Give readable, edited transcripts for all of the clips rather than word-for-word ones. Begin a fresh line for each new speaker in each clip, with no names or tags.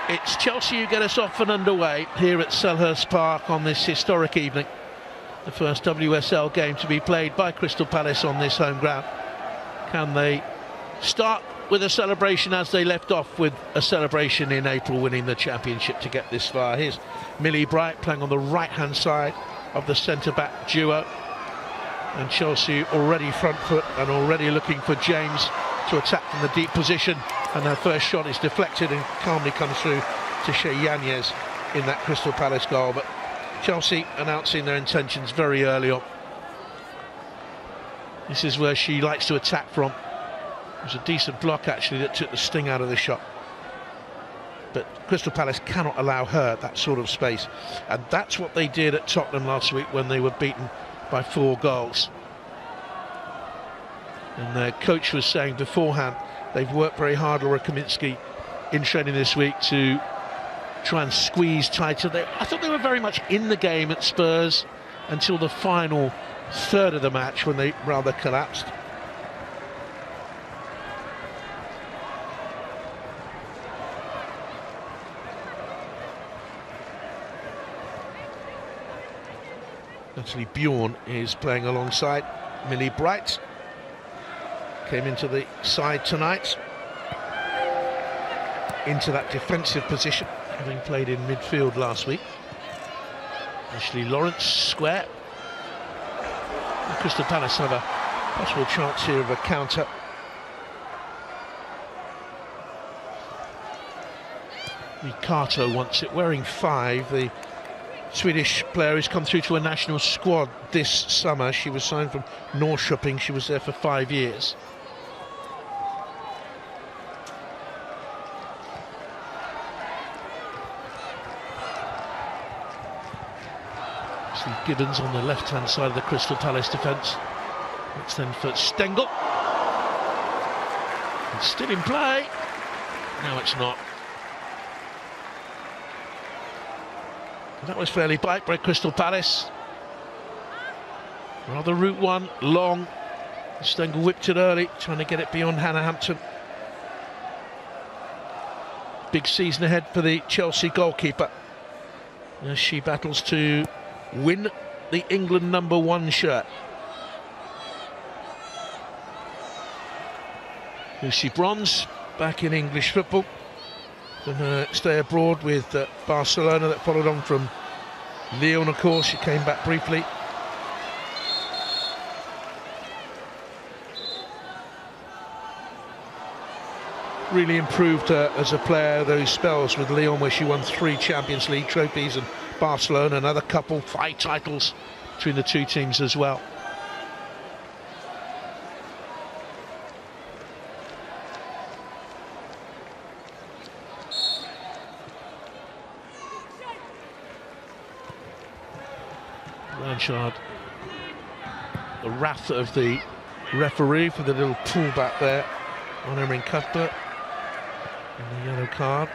It's Chelsea who get us off and underway here at Selhurst Park on this historic evening. The first WSL game to be played by Crystal Palace on this home ground. Can they start with a celebration as they left off with a celebration in April, winning the championship to get this far? Here's Millie Bright playing on the right-hand side of the centre-back duo. And Chelsea already front foot and already looking for James to attack from the deep position. And her first shot is deflected and calmly comes through to Shea Yanez in that Crystal Palace goal. But Chelsea announcing their intentions very early on. This is where she likes to attack from. It was a decent block actually that took the sting out of the shot. But Crystal Palace cannot allow her that sort of space. And that's what they did at Tottenham last week when they were beaten by 4 goals. And their coach was saying beforehand they've worked very hard, Laura Kaminsky, in training this week to try and squeeze tighter. I thought they were very much in the game at Spurs until the final third of the match when they rather collapsed. Natalie Bjorn is playing alongside Millie Bright. Came into the side tonight, into that defensive position, having played in midfield last week. Ashley Lawrence square. And Crystal Palace have a possible chance here of a counter. Ricardo wants it, wearing 5. The Swedish player who's come through to a national squad this summer. She was signed from Norrköping. She was there for 5 years. Gibbons on the left-hand side of the Crystal Palace defence. It's then for Stengel. It's still in play. No, it's not. That was fairly bite by Crystal Palace. Rather route one, long. Stengel whipped it early, trying to get it beyond Hannah Hampton. Big season ahead for the Chelsea goalkeeper as she battles to win the England #1 shirt. Lucy Bronze back in English football. Then stay abroad with Barcelona that followed on from Lyon, of course. She came back briefly. Really improved as a player those spells with Lyon, where she won 3 Champions League trophies, and Barcelona another couple, 5 titles between the 2 teams as well. Blanchard, the wrath of the referee for the little pullback there on Erin Cuthbert and the yellow card.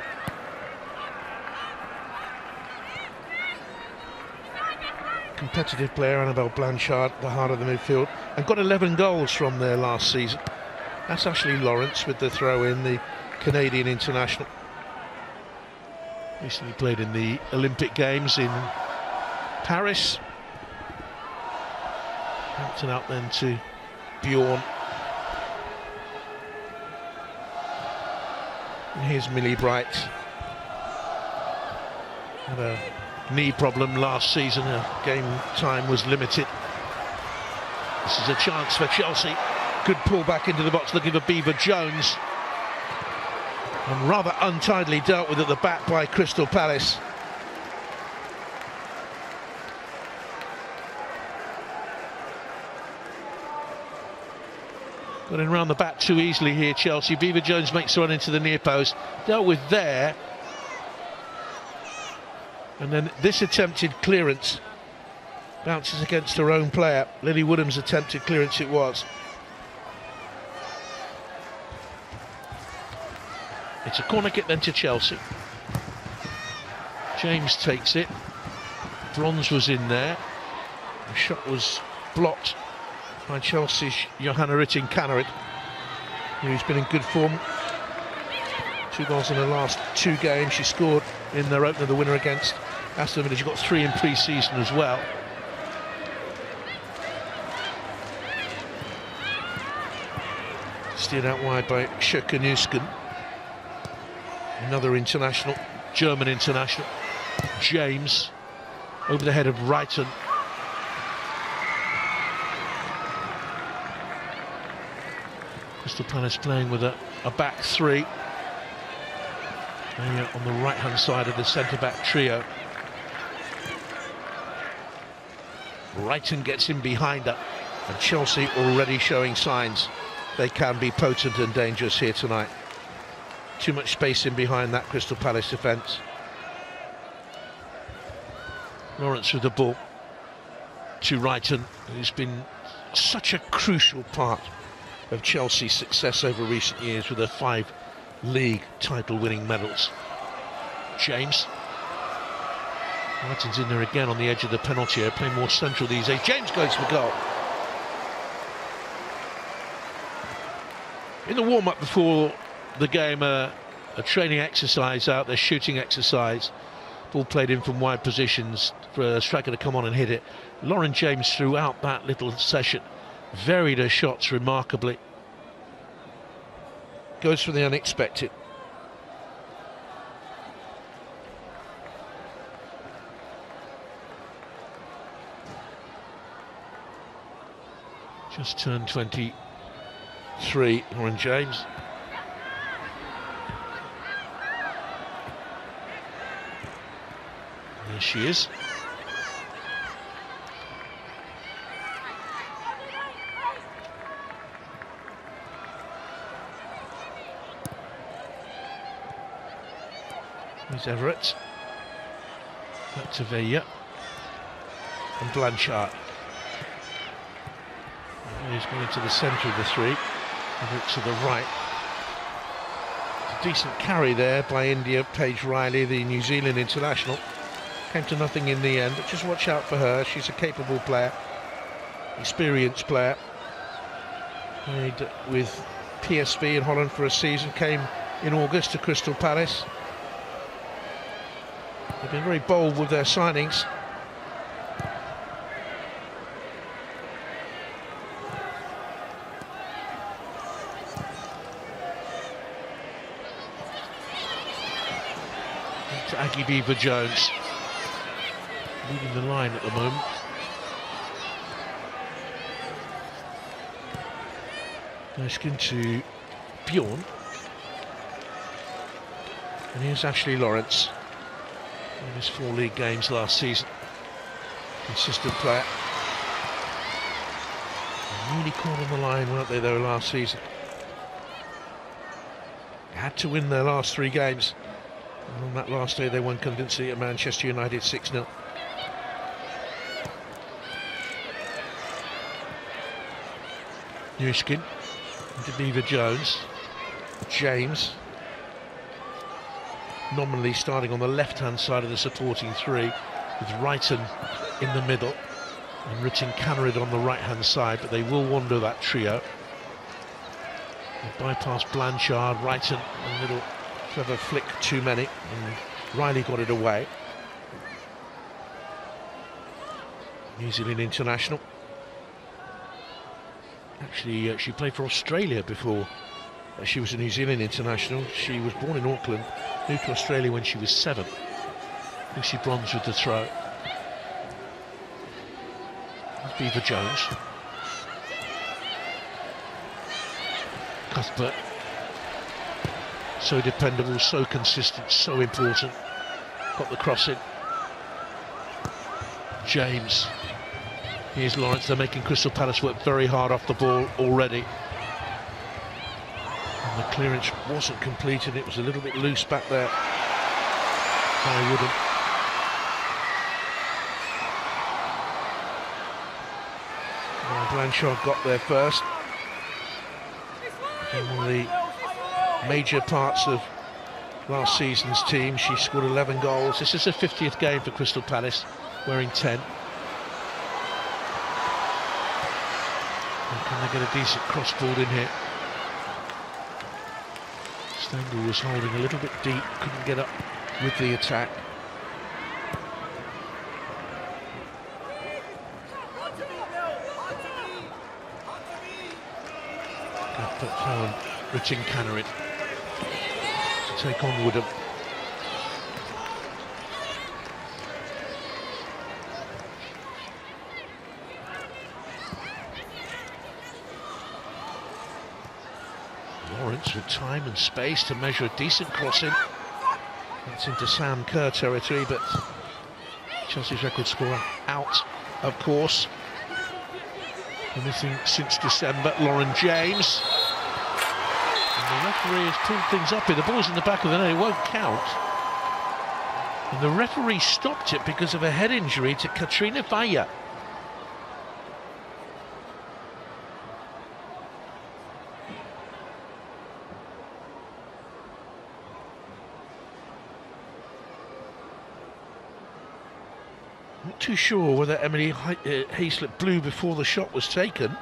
Competitive player Annabelle Blanchard, the heart of the midfield, and got 11 goals from there last season. That's Ashley Lawrence with the throw in, the Canadian international. Recently played in the Olympic Games in Paris. Hampton out then to Bjorn. And here's Millie Bright. Had a knee problem last season, her game time was limited. This is a chance for Chelsea. Good pull back into the box, looking for Beaver Jones. And rather untidily dealt with at the back by Crystal Palace. Got in round the back too easily here, Chelsea. Beaver Jones makes a run into the near post. Dealt with there. And then this attempted clearance bounces against her own player. Lily Woodham's attempted clearance it was. It's a corner kick then to Chelsea. James takes it. Bronze was in there. The shot was blocked by Chelsea's Johanna Rytting Kaneryd, who's been in good form 2 goals in her last 2 games. She scored in their opener, the winner against Aston Villa. She got 3 in pre-season as well. Steered out wide by Schöcke-Nüsken. Another international, German international, James, over the head of Wrighton. Crystal Palace playing with a back 3. On the right-hand side of the centre-back trio. Wrighton gets in behind her, and Chelsea already showing signs they can be potent and dangerous here tonight. Too much space in behind that Crystal Palace defence. Lawrence with the ball to Wrighton, who's been such a crucial part of Chelsea's success over recent years with her 5 league title winning medals. James. Wrighton's in there again on the edge of the penalty area, playing more central these days. James goes for goal. In the warm-up before the game, a training exercise out there, shooting exercise. Ball played in from wide positions for a striker to come on and hit it. Lauren James, throughout that little session, varied her shots remarkably. Goes for the unexpected. Just turned 23, Lauren James. There she is. Here's Everett. Back to Villa. And Blanchard. He's going into the centre of the 3. Everett to the right. It's a decent carry there by India. Paige Riley, the New Zealand international. Came to nothing in the end, but just watch out for her. She's a capable player, experienced player. Played with PSV in Holland for a season, came in August to Crystal Palace. They've been very bold with their signings. To Aggie Beaver-Jones. Leading the line at the moment. Erskine to Bjorn. And here's Ashley Lawrence. In his 4 league games last season. Consistent player. Really caught on the line, weren't they, though, last season? They had to win their last 3 games. And on that last day, they won convincingly at Manchester United 6-0. Newskin into Beaver-Jones. James. Nominally starting on the left-hand side of the supporting 3, with Wrighton in the middle and Richard Cannerid on the right-hand side, but they will wander that trio. They bypass Blanchard, Wrighton, a little clever flick too many, and Riley got it away. New Zealand international. Actually, she played for Australia before she was a New Zealand international. She was born in Auckland, moved to Australia when she was 7. Lucy Bronze with the throw. That's Beaver-Jones. Cuthbert. So dependable, so consistent, so important. Got the cross in. James. Here's Lawrence. They're making Crystal Palace work very hard off the ball already. And the clearance wasn't completed. It was a little bit loose back there by Woodham. Blanchard got there first. And one of the major parts of last season's team. She scored 11 goals. This is her 50th game for Crystal Palace, wearing 10. And can they get a decent cross ball in here? Stengel was holding a little bit deep, couldn't get up with the attack. Found Richard Cannerit to take on Woodham. Lawrence with time and space to measure a decent crossing. That's into Sam Kerr territory, but Chelsea's record scorer out, of course. They're missing since December, Lauren James. And the referee has pulled things up here. The ball's in the back of the net, it won't count. And the referee stopped it because of a head injury to Katrina Vaya. Not too sure whether Emily Hayslip blew before the shot was taken.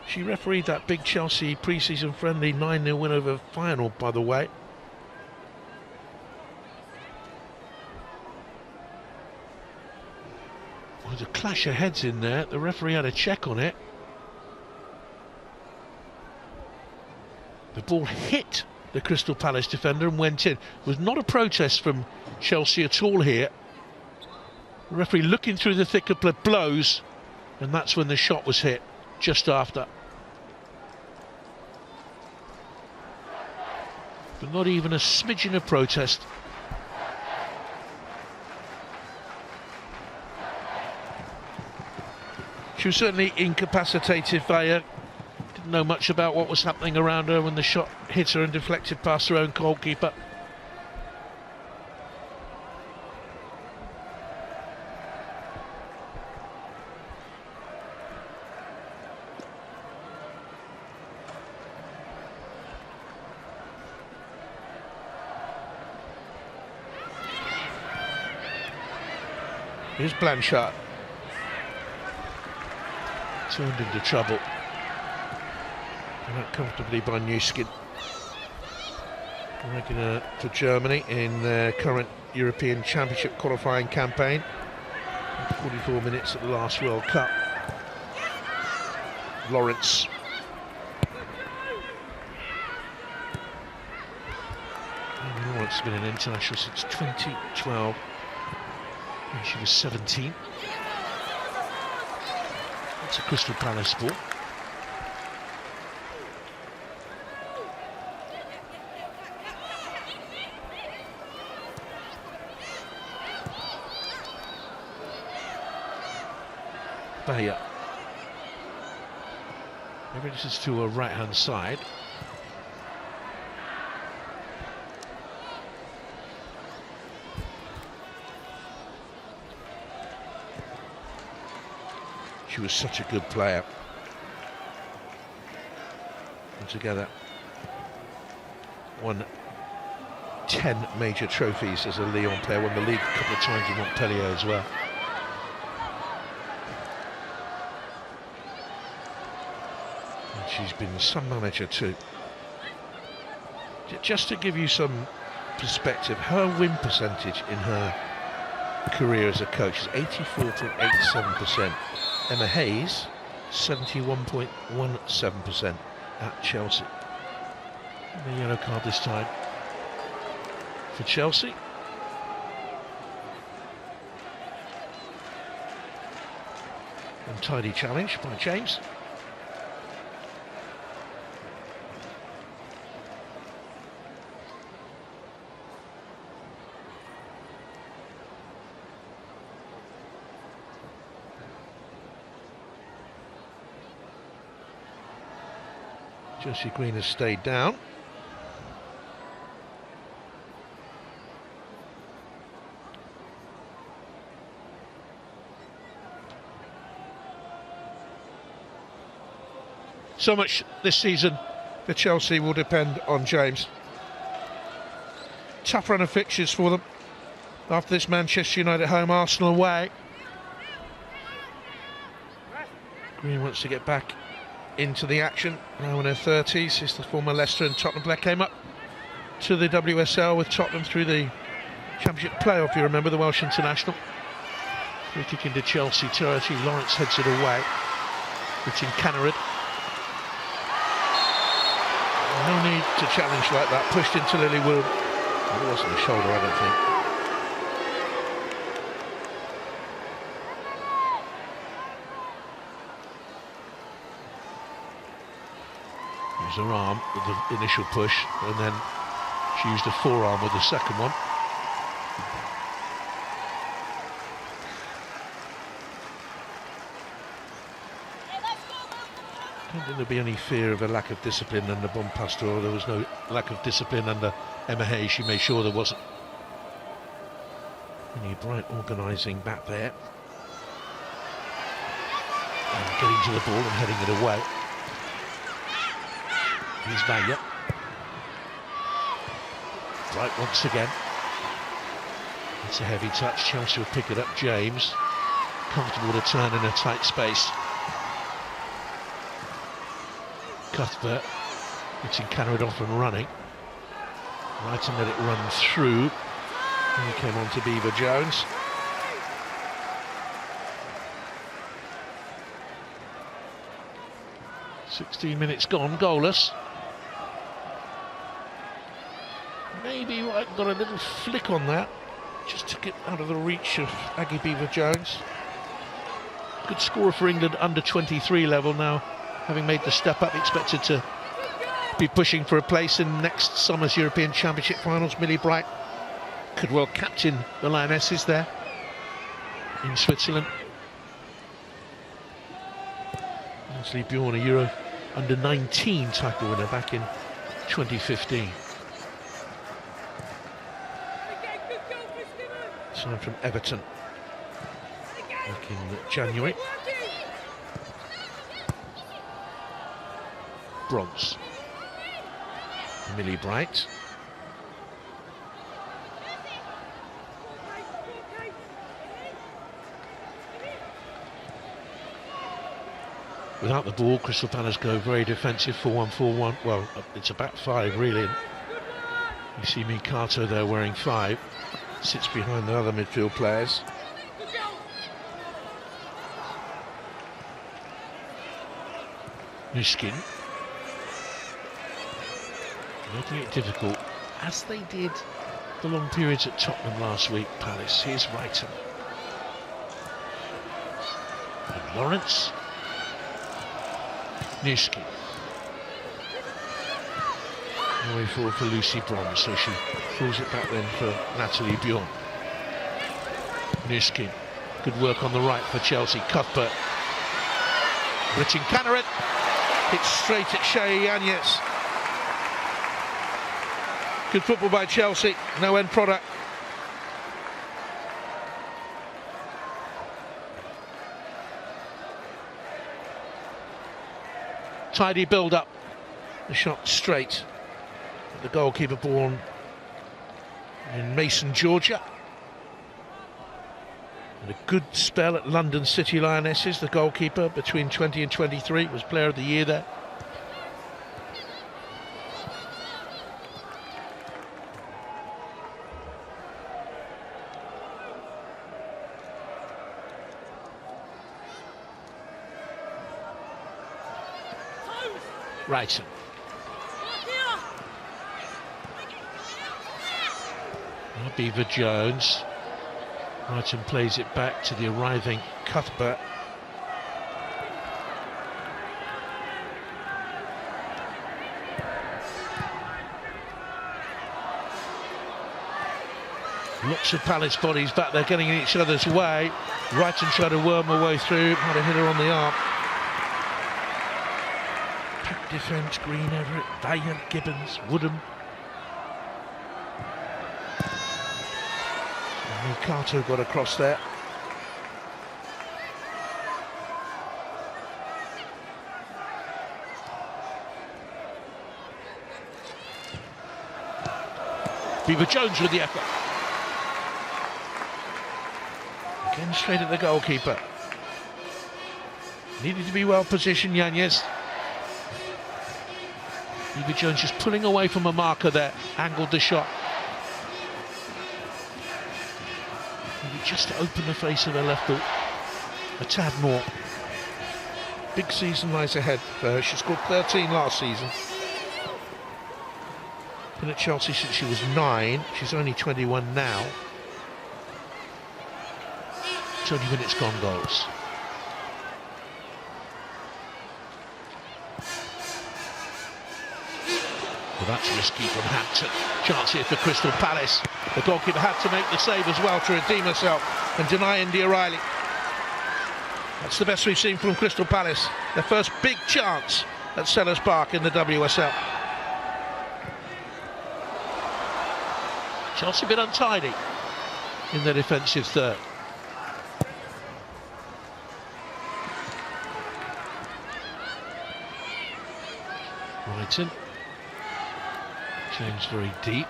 She refereed that big Chelsea pre-season friendly 9-0 win over Feyenoord, by the way. There's a clash of heads in there. The referee had a check on it. The ball hit the Crystal Palace defender and went in. It was not a protest from Chelsea at all here. The referee looking through the thick of blows, and that's when the shot was hit, just after. But not even a smidgen of protest. She was certainly incapacitated. Vaya didn't know much about what was happening around her when the shot hit her and deflected past her own goalkeeper. Here's Blanchard. Turned into trouble. And that comfortably by Newskin. Regular for Germany in their current European Championship qualifying campaign. 44 minutes at the last World Cup. Lawrence. And Lawrence has been an international since 2012. When she was 17. It's a Crystal Palace ball. Bayer. Maybe this is to her right-hand side. She was such a good player. And together won 10 major trophies as a Lyon player, won the league a couple of times in Montpellier as well. And she's been some manager too. Just to give you some perspective, her win percentage in her career as a coach is 84.87%. Emma Hayes, 71.17% at Chelsea. And the yellow card this time for Chelsea. Untidy challenge by James. Josie Green has stayed down. So much this season for Chelsea will depend on James. Tough run of fixtures for them. After this, Manchester United home, Arsenal away. Green wants to get back into the action, now in her 30s, is the former Leicester and Tottenham player. Came up to the WSL with Tottenham through the Championship playoff, you remember, the Welsh international. Free kick into Chelsea territory, Lawrence heads it away. It's in Cannerid. No need to challenge like that, pushed into Lily Wood. It wasn't a shoulder, I don't think. Use her arm with the initial push, and then she used a forearm with the second one. I don't think there'd be any fear of a lack of discipline under Bonpastor. There was no lack of discipline under Emma Hayes. She made sure there wasn't. Really bright organising back there. And getting to the ball and heading it away. Here's Vanya. Bright once again. It's a heavy touch. Chelsea will pick it up. James. Comfortable to turn in a tight space. Cuthbert. Getting Cannerid off and running. Right, and let it run through. And he came on to Beaver Jones. "16 minutes gone, goalless." Maybe Wright got a little flick on that. Just took it out of the reach of Aggie Beaver Jones. Good score for England under 23 level now. Having made the step up, expected to be pushing for a place in next summer's European Championship finals. Millie Bright could well captain the Lionesses there in Switzerland. Leslie Bjorn, a Euro under 19 title winner back in 2015. Signed from Everton back in January. Bronze. Millie Bright. Without the ball, Crystal Palace go very defensive, 4-1-4-1. Well, it's a back five, really. You see Mikato there wearing 5. Sits behind the other midfield players. Nuskin. Making it difficult, as they did the long periods at Tottenham last week, Palace. Here's Wrighton. And Lawrence. Nuskin. No way forward for Lucy Bronze, so she pulls it back then for Natalie Bjorn. Nuskin. Good work on the right for Chelsea. Cuthbert. Richard Cannerid. Hits straight at Shea Yanez. Good football by Chelsea, no end product. Tidy build-up. The shot straight. The goalkeeper born in Mason, Georgia. And a good spell at London City Lionesses, the goalkeeper between 20 and 23, was player of the year there. Wrighton. Beaver Jones. Wrighton plays it back to the arriving Cuthbert. Lots of Palace bodies back there getting in each other's way. Wrighton tried to worm her way through, had a hit her on the arm. Pack defence, Green, Everett, Valiant, Gibbons, Woodham. Mikato got across there. Beaver Jones with the effort. Again straight at the goalkeeper. Needed to be well positioned, Yanez. Beaver Jones just pulling away from a marker there, angled the shot. Maybe just to open the face of her left foot a tad more. Big season lies ahead for her. She scored 13 last season. Been at Chelsea since she was 9. She's only 21 now. 20 minutes gone goals. Well, that's risky from Hampton. Chance here for Crystal Palace. The goalkeeper had to make the save as well to redeem herself and deny India Riley. That's the best we've seen from Crystal Palace. Their first big chance at Selhurst Park in the WSL. Chelsea a bit untidy in their defensive third. Brighton. James very deep.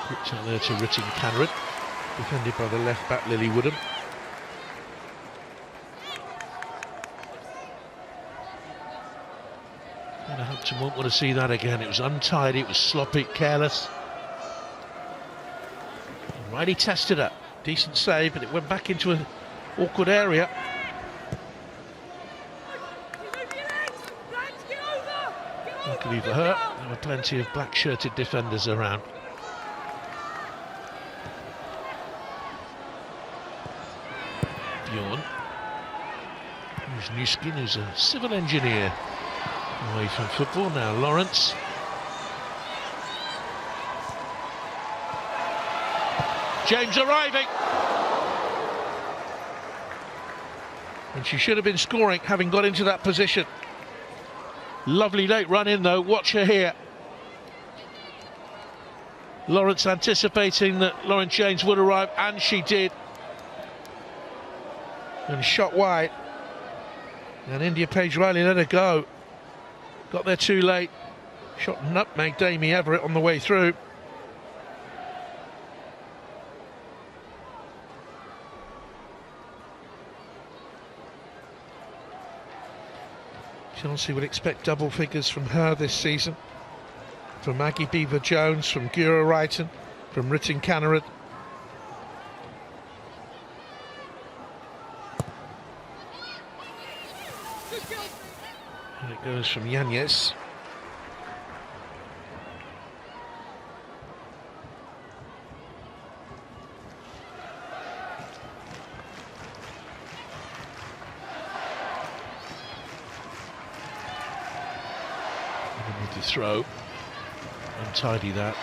Whipped out there to Ritten Canrod. Defended by the left back Lily Woodham. And Hampton won't want to see that again. It was untidy, it was sloppy, careless. And Riley tested her. Decent save, but it went back into an awkward area. Luckily for her, there were plenty of black-shirted defenders around. Bjorn. Here's Nuskin, who's a civil engineer. Away from football now, Lawrence. James arriving. And she should have been scoring, having got into that position. Lovely late run in though, watch her here. Lawrence anticipating that Lauren James would arrive, and she did. And shot wide. And India Paige Riley let her go. Got there too late. Shot nutmeg Damie Everett on the way through. Chelsea would expect double figures from her this season. From Maggie Beaver Jones, from Gura Wrighton, from Ritten Canrod. And it goes from Yanez. The throw, untidy that.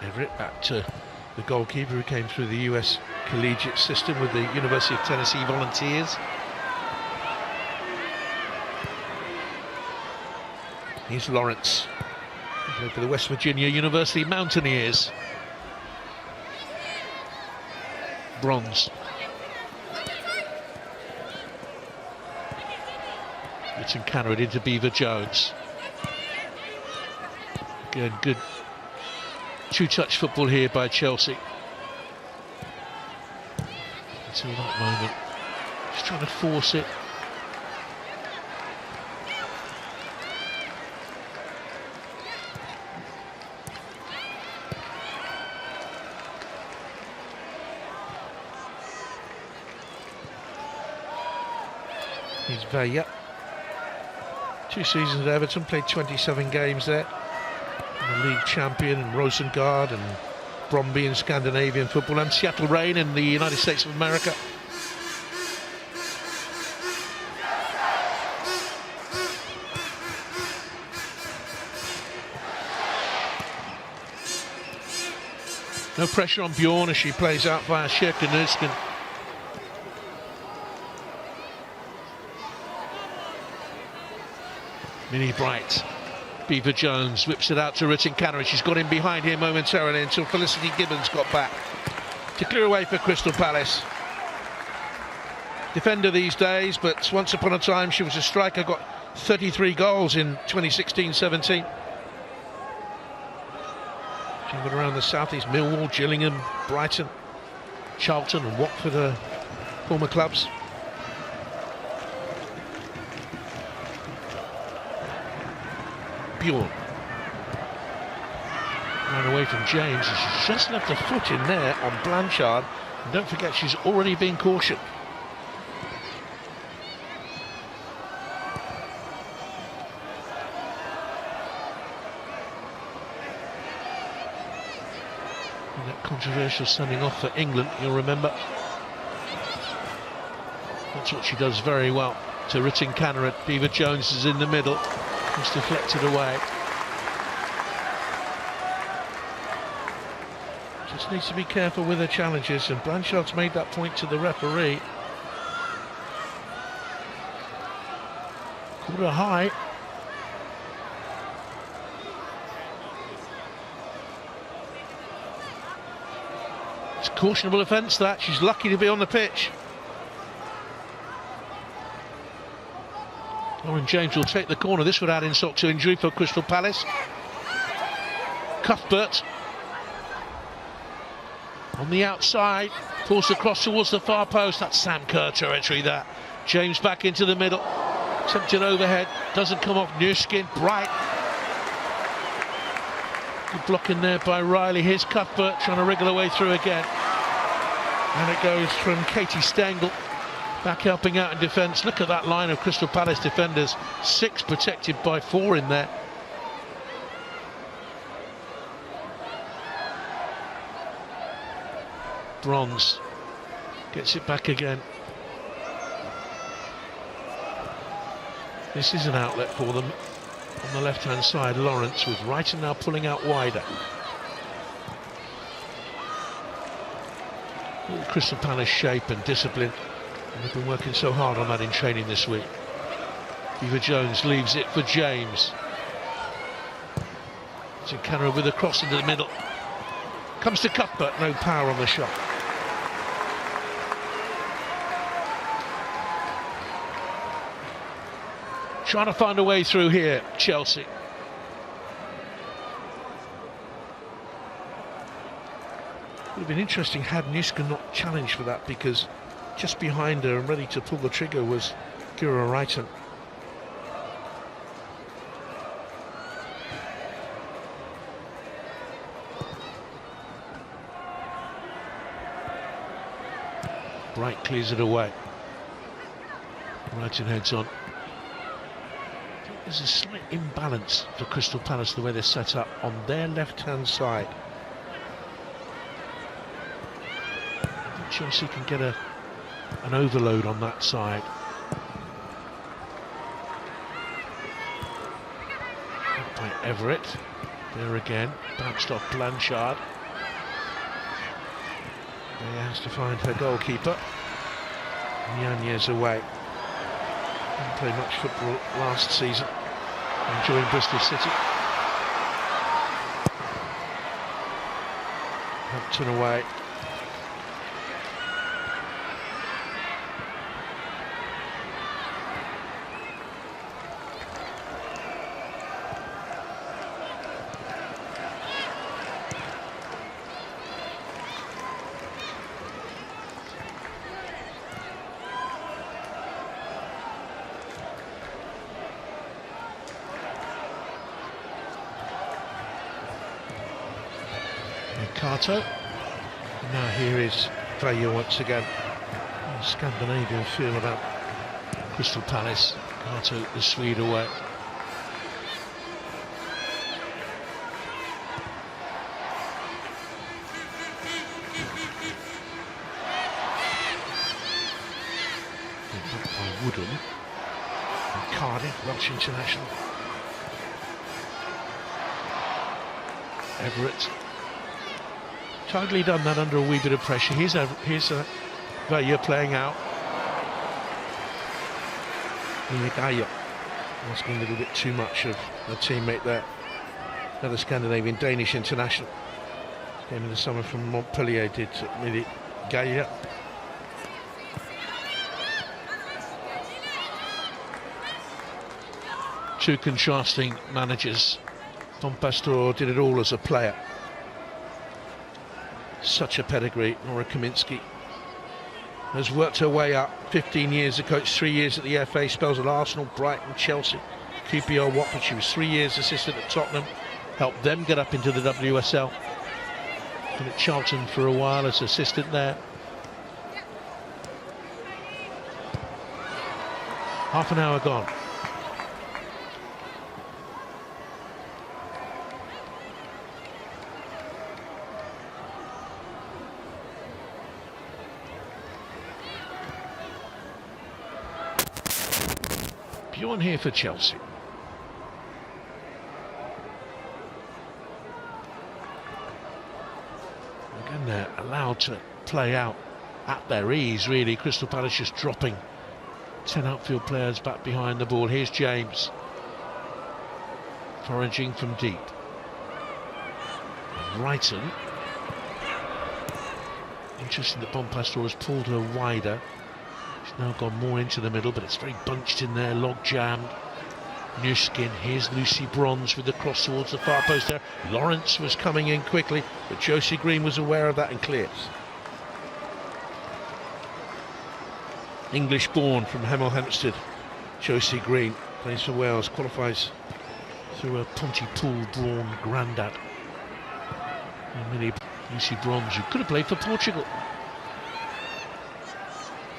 Everett back to the goalkeeper who came through the US collegiate system with the University of Tennessee Volunteers. Here's Lawrence, he played for the West Virginia University Mountaineers. Bronze. Ritten Canrod into Beaver Jones. Again, good two-touch football here by Chelsea. Until that moment, just trying to force it. He's Veja. 2 seasons at Everton, played 27 games there. And the league champion, and Rosengard and Bromby in Scandinavian football, and Seattle Reign in the United States of America. No pressure on Bjorn as she plays out via Sjirke Nuskin. Minnie Bright. Beaver Jones whips it out to Ritten Canrod. She's got in behind here momentarily until Felicity Gibbons got back to clear away for Crystal Palace. Defender these days, but once upon a time she was a striker, got 33 goals in 2016-17. She went around the southeast, Millwall, Gillingham, Brighton. Charlton and Watford, former clubs. Bjorn ran away from James. She's just left a foot in there on Blanchard. And don't forget, she's already been cautioned. And that controversial sending off for England, you'll remember. That's what she does very well. To Ritten Cannerit. Beaver Jones is in the middle. It's deflected away. Just needs to be careful with her challenges, and Blanchard's made that point to the referee. Called her high. It's a cautionable offence, that. She's lucky to be on the pitch. Lauren James will take the corner. This would add insult to injury for Crystal Palace. Cuthbert on the outside, forced across towards the far post. That's Sam Kerr territory, that. James back into the middle, attempted overhead, doesn't come off. Newskin, Bright. Good blocking there by Riley. Here's Cuthbert trying to wriggle her way through again. And it goes from Katie Stengel, back helping out in defence. Look at that line of Crystal Palace defenders. 6 protected by 4 in there. Bronze gets it back again. This is an outlet for them on the left hand side. Lawrence with Wrighton now pulling out wider. Crystal Palace shape and discipline, and they've been working so hard on that in training this week. Eva Jones leaves it for James. Cannerit with a cross into the middle. Comes to Cuthbert, no power on the shot. Trying to find a way through here, Chelsea. Would have been interesting had Niska not challenged for that, because just behind her and ready to pull the trigger was Kira Wrighton. Bright clears it away. Wrighton heads on. There's a slight imbalance for Crystal Palace the way they're set up on their left-hand side. I think Chelsea can get an overload on that side. By Everett. There again. Bounced off Blanchard. He has to find her goalkeeper. Nyanye's away. Didn't play much football last season. Enjoying Bristol City. Hampton away. Kato. And now here is Vayu once again. Scandinavian feel about Crystal Palace. Kato, the Swede, away. By Woodham. And Cardiff, Welsh international. Everett. Totally done that under a wee bit of pressure. Here's Vayu playing out. Vayu asking a little bit too much of a teammate there. Another Scandinavian, Danish international. Came in the summer from Montpellier, did Mili Gaia. Two contrasting managers. Tom Pastore did it all as a player. Such a pedigree. Nora Kaminski has worked her way up. 15 years as a coach, 3 years at the FA, spells at Arsenal, Brighton, Chelsea, QPR, Watford. She was 3 years assistant at Tottenham, helped them get up into the WSL. Been at Charlton for a while as assistant there. Half an hour gone. Bjorn here for Chelsea. Again, they're allowed to play out at their ease, really. Crystal Palace just dropping 10 outfield players back behind the ball. Here's James, foraging from deep. Brighton. Interesting that Bonpastor has pulled her wider. She's now gone more into the middle, but it's very bunched in there, log-jammed. Newskin, here's Lucy Bronze with the cross towards the far post there. Lawrence was coming in quickly, but Josie Green was aware of that and clears. English-born from Hemel Hempstead, Josie Green, plays for Wales, qualifies through a Pontypool-born grandad. Lucy Bronze, who could have played for Portugal.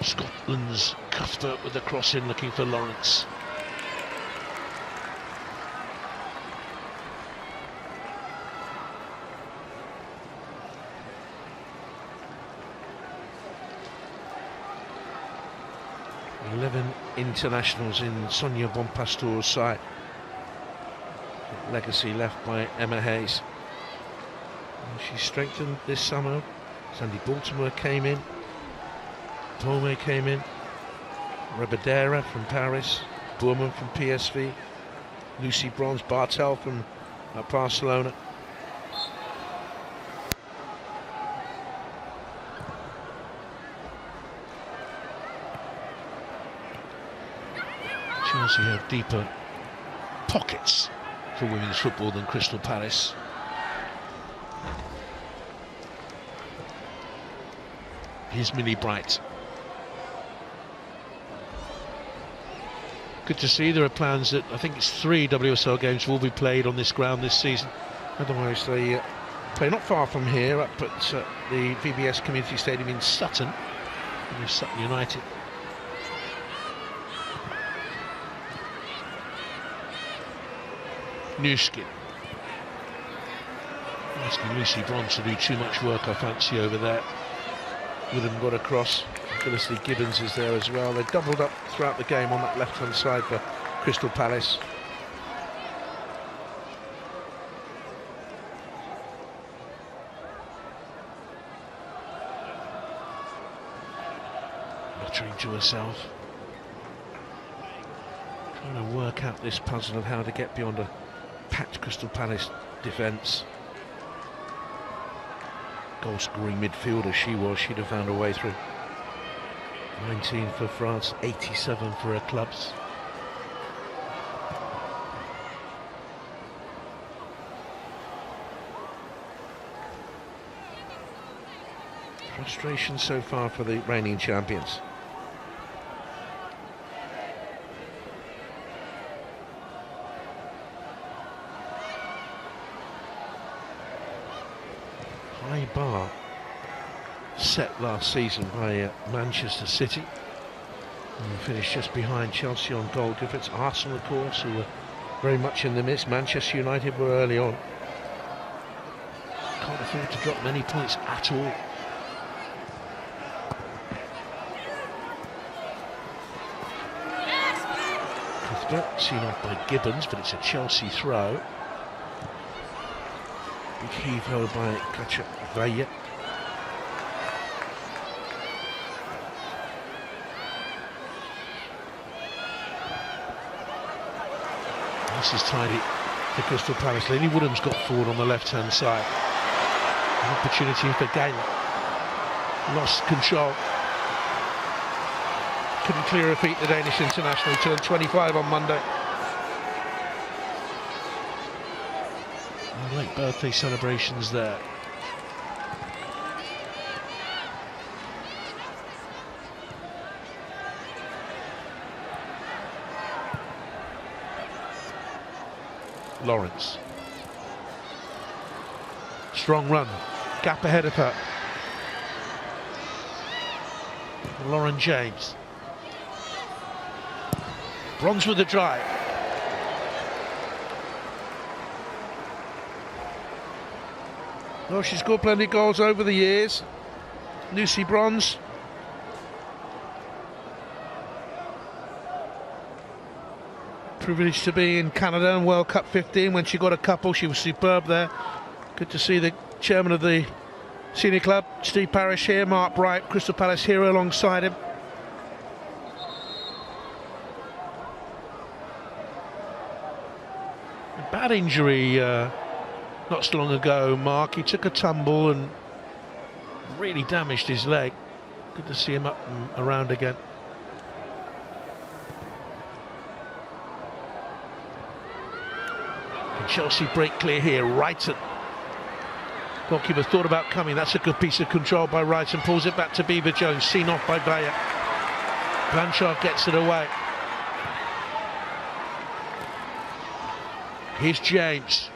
Scotland's Cuthbert with the cross in, looking for Lawrence. Internationals in Sonia Bonpastor's side. Legacy left by Emma Hayes. And she strengthened this summer. Sandy Baltimore came in. Tome came in. Rebadera from Paris. Bourman from PSV. Lucy Bronze, Bartel from Barcelona. Chelsea have deeper pockets for women's football than Crystal Palace. Here's Millie Bright. Good to see there are plans that I think it's 3 WSL games will be played on this ground this season. Otherwise they play not far from here up at the VBS Community Stadium in Sutton. With Sutton United. Newskin. Asking Lucy Bronze to do too much work, I fancy, over there. Woodham got across. Felicity Gibbons is there as well. They doubled up throughout the game on that left-hand side for Crystal Palace. Muttering to herself. Trying to work out this puzzle of how to get beyond a packed Crystal Palace defence. Goal-scoring midfielder she was, she'd have found a way through. 19 for France, 87 for her clubs. Frustration so far for the reigning champions. High bar set last season by Manchester City, and finished just behind Chelsea on goal difference. Arsenal, of course, who were very much in the midst. Manchester United were early on. Can't afford to drop many points at all. Cuthbert seen off by Gibbons, but it's a Chelsea throw. Big heave-ho by Katja Veje. This is tidy for Crystal Palace. Lily Woodham's got forward on the left-hand side. An opportunity for Gaylor. Lost control. Couldn't clear her feet, the Danish international. Turned 25 on Monday. Late birthday celebrations there. Lawrence. Strong run, gap ahead of her. Lauren James. Bronze with the drive. Well, she's scored plenty of goals over the years. Lucy Bronze. Privileged to be in Canada and World Cup 15 when she got a couple. She was superb there. Good to see the chairman of the senior club, Steve Parish, here. Mark Bright, Crystal Palace hero, alongside him. A bad injury not so long ago, Mark. He took a tumble and really damaged his leg. Good to see him up and around again. Can Chelsea break clear here? Wrighton. Goalkeeper thought about coming. That's a good piece of control by Wrighton. Pulls it back to Beaver Jones. Seen off by Bayer. Blanchard gets it away. Here's James.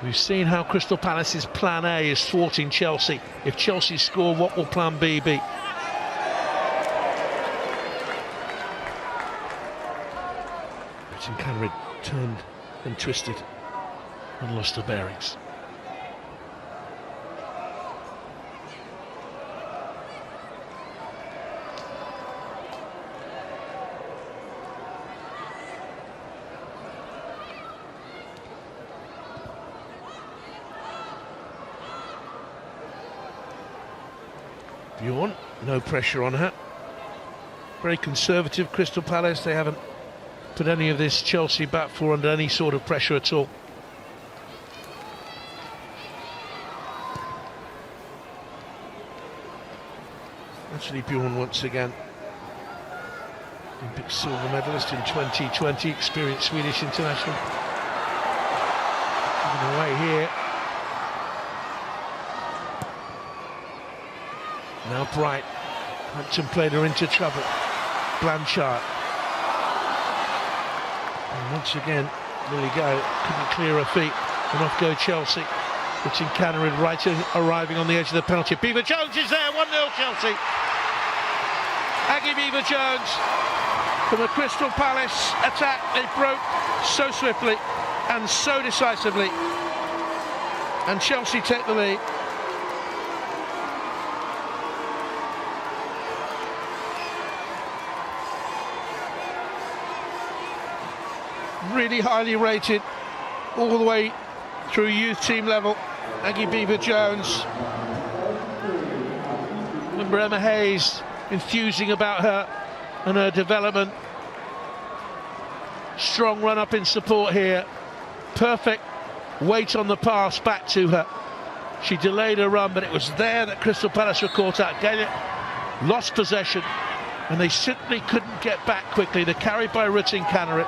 We've seen how Crystal Palace's plan A is thwarting Chelsea. If Chelsea score, what will plan B be? Canary turned and twisted and lost her bearings. Bjorn, no pressure on her. Very conservative Crystal Palace. They haven't put any of this Chelsea back four under any sort of pressure at all. Actually, Bjorn once again, Olympic silver medalist in 2020, experienced Swedish international. Given away here. Now Bright. Hampton played her into trouble. Blanchard. And once again, Lily Go couldn't clear her feet, and off go Chelsea. Richard Cannerin right arriving on the edge of the penalty. Beaver Jones is there, 1-0 Chelsea. Aggie Beaver Jones from the Crystal Palace attack. They broke so swiftly and so decisively, and Chelsea take the lead. Really highly rated all the way through youth team level. Aggie Beaver Jones. Remember Emma Hayes enthusing about her and her development. Strong run up in support here. Perfect weight on the pass back to her. She delayed her run, but it was there that Crystal Palace were caught out. Gaelic lost possession and they simply couldn't get back quickly. They're carried by Richard Cannerin.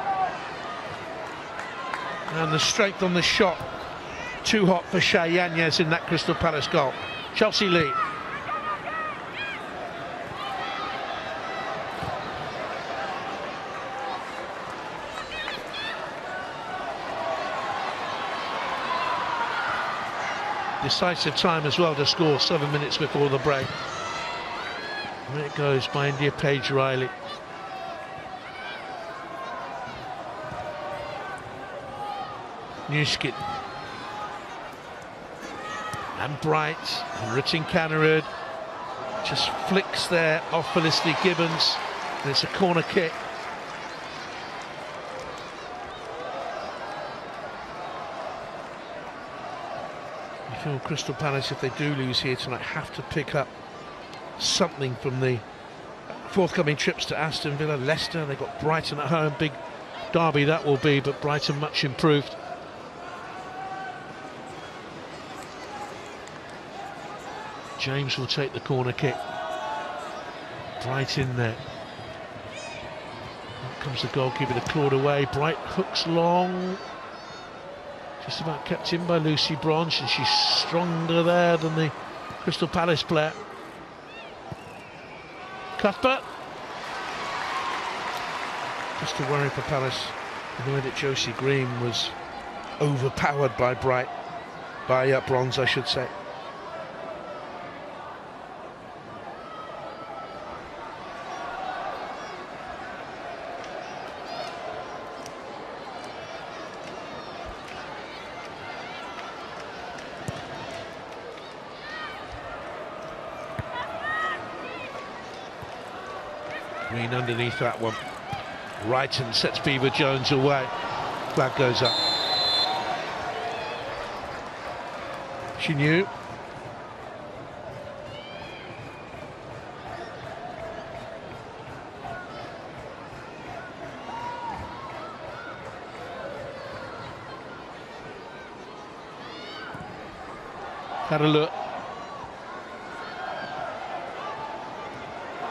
And the strength on the shot, too hot for Shay Yanez in that Crystal Palace goal. Chelsea lead. Decisive time as well to score 7 minutes before the break. And it goes by India Paige Riley. Newskid and Bright and Richard Cannerin just flicks there off Felicity Gibbons, and it's a corner kick. I feel Crystal Palace, if they do lose here tonight, have to pick up something from the forthcoming trips to Aston Villa, Leicester. They've got Brighton at home, big derby that will be, but Brighton much improved. James will take the corner kick. Bright in there. Here comes the goalkeeper, the clawed away. Bright hooks long. Just about kept in by Lucy Bronze, and she's stronger there than the Crystal Palace player. Cuthbert. Just a worry for Palace. The way that Josie Green was overpowered by Bronze, I should say. Green underneath that one. Wrighton sets Beaver Jones away. Flag goes up. She knew. Had a look.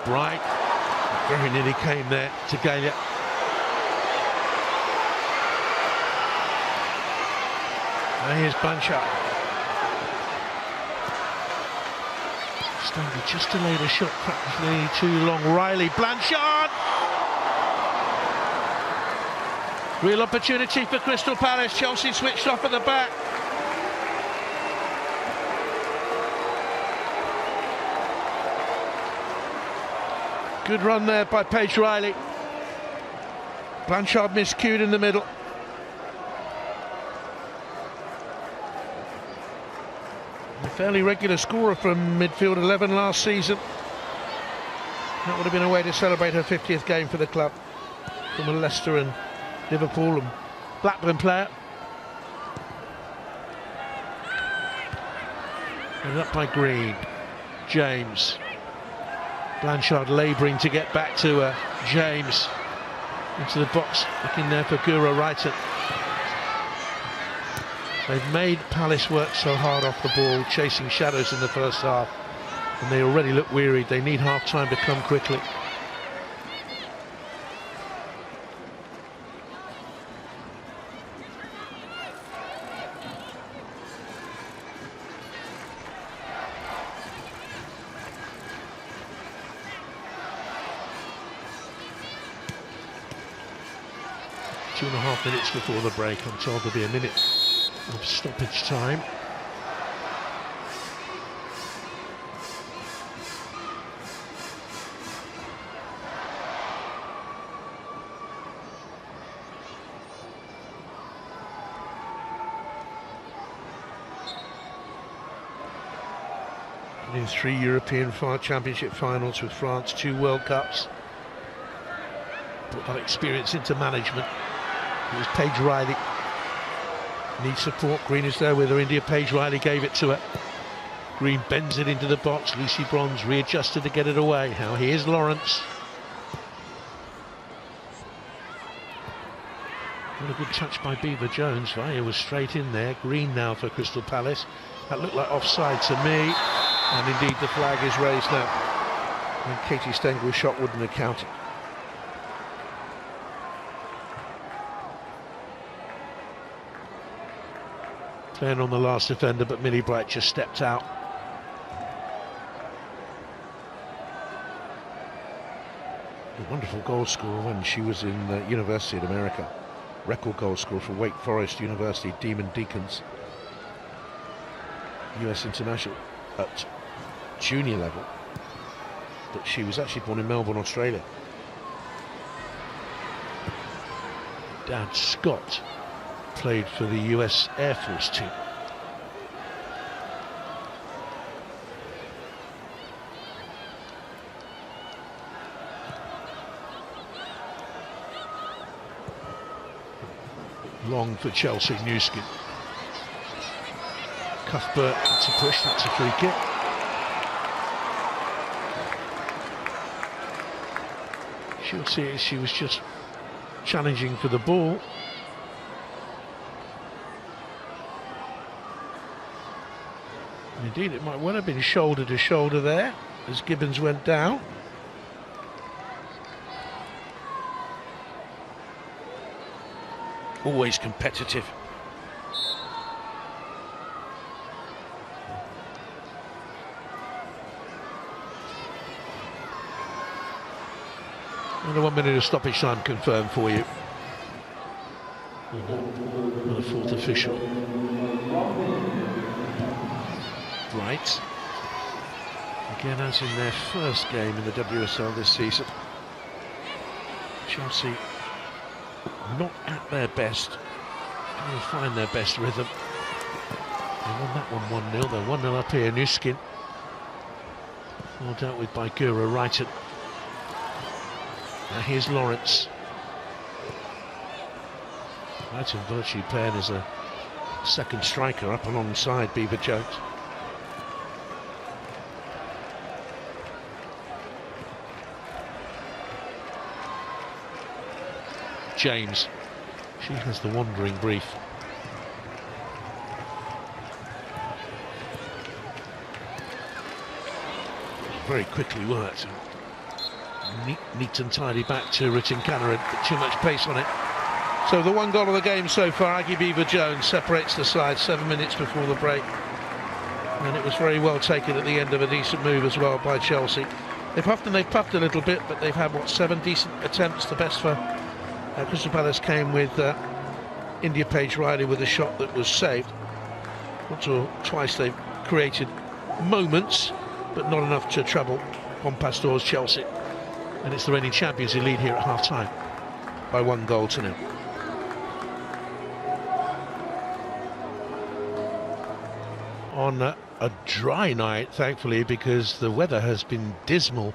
Bright. Very nearly came there to Galia. Now here's Blanchard. Stanley just delayed a shot, practically too long. Riley, Blanchard! Real opportunity for Crystal Palace. Chelsea switched off at the back. Good run there by Paige Riley. Blanchard miscued in the middle. A fairly regular scorer from midfield 11 last season. That would have been a way to celebrate her 50th game for the club. From a Leicester and Liverpool and Blackburn player. And up by Green. James. Blanchard labouring to get back to James. Into the box, looking there for Gura Wrighton. They've made Palace work so hard off the ball, chasing shadows in the first half, and they already look wearied. They need half-time to come quickly. Two and a half minutes before the break. I'm told there'll be a minute of stoppage time. In 3 European Championship finals with France, 2 World Cups. Put that experience into management. It was Paige Riley. Needs support. Green is there with her. India. Paige Riley gave it to her. Green bends it into the box. Lucy Bronze readjusted to get it away. Now here's Lawrence. What a good touch by Beaver Jones. Vaya was straight in there. Green now for Crystal Palace. That looked like offside to me. And indeed the flag is raised now. And Katie Stengel's shot wouldn't have counted. Playing on the last defender, but Millie Bright just stepped out. A wonderful goal scorer when she was in University of America. Record goal scorer for Wake Forest University, Demon Deacons. US international at junior level. But she was actually born in Melbourne, Australia. Dad, Scott, played for the US Air Force team. Long for Chelsea, Newskin. Cuthbert, that's a push, that's a free kick. She'll see it as she was just challenging for the ball. Indeed, it might well have been shoulder to shoulder there as Gibbons went down. Always competitive. Another 1 minute of stoppage time confirmed for you. And a fourth official. Right. Again, as in their first game in the WSL this season, Chelsea not at their best, trying to find their best rhythm. They won that one 1-0, they're 1-0 up here, Nuskin. Well dealt with by Gura Wrighton. Now here's Lawrence. Wrighton virtually playing as a second striker up alongside Beaver Jones. James, she has the wandering brief. Very quickly worked. Neat and tidy back to Ritin-Kanarin, but too much pace on it. So the one goal of the game so far, Aggie Beaver Jones separates the side 7 minutes before the break. And it was very well taken at the end of a decent move as well by Chelsea. They've huffed and they've puffed a little bit, but they've had, what, 7 decent attempts. The best for Crystal Palace came with India Page Riley with a shot that was saved. Once or twice they've created moments, but not enough to trouble Juan Pastor's Chelsea. And it's the reigning champions who lead here at half-time by 1-0. On a dry night, thankfully, because the weather has been dismal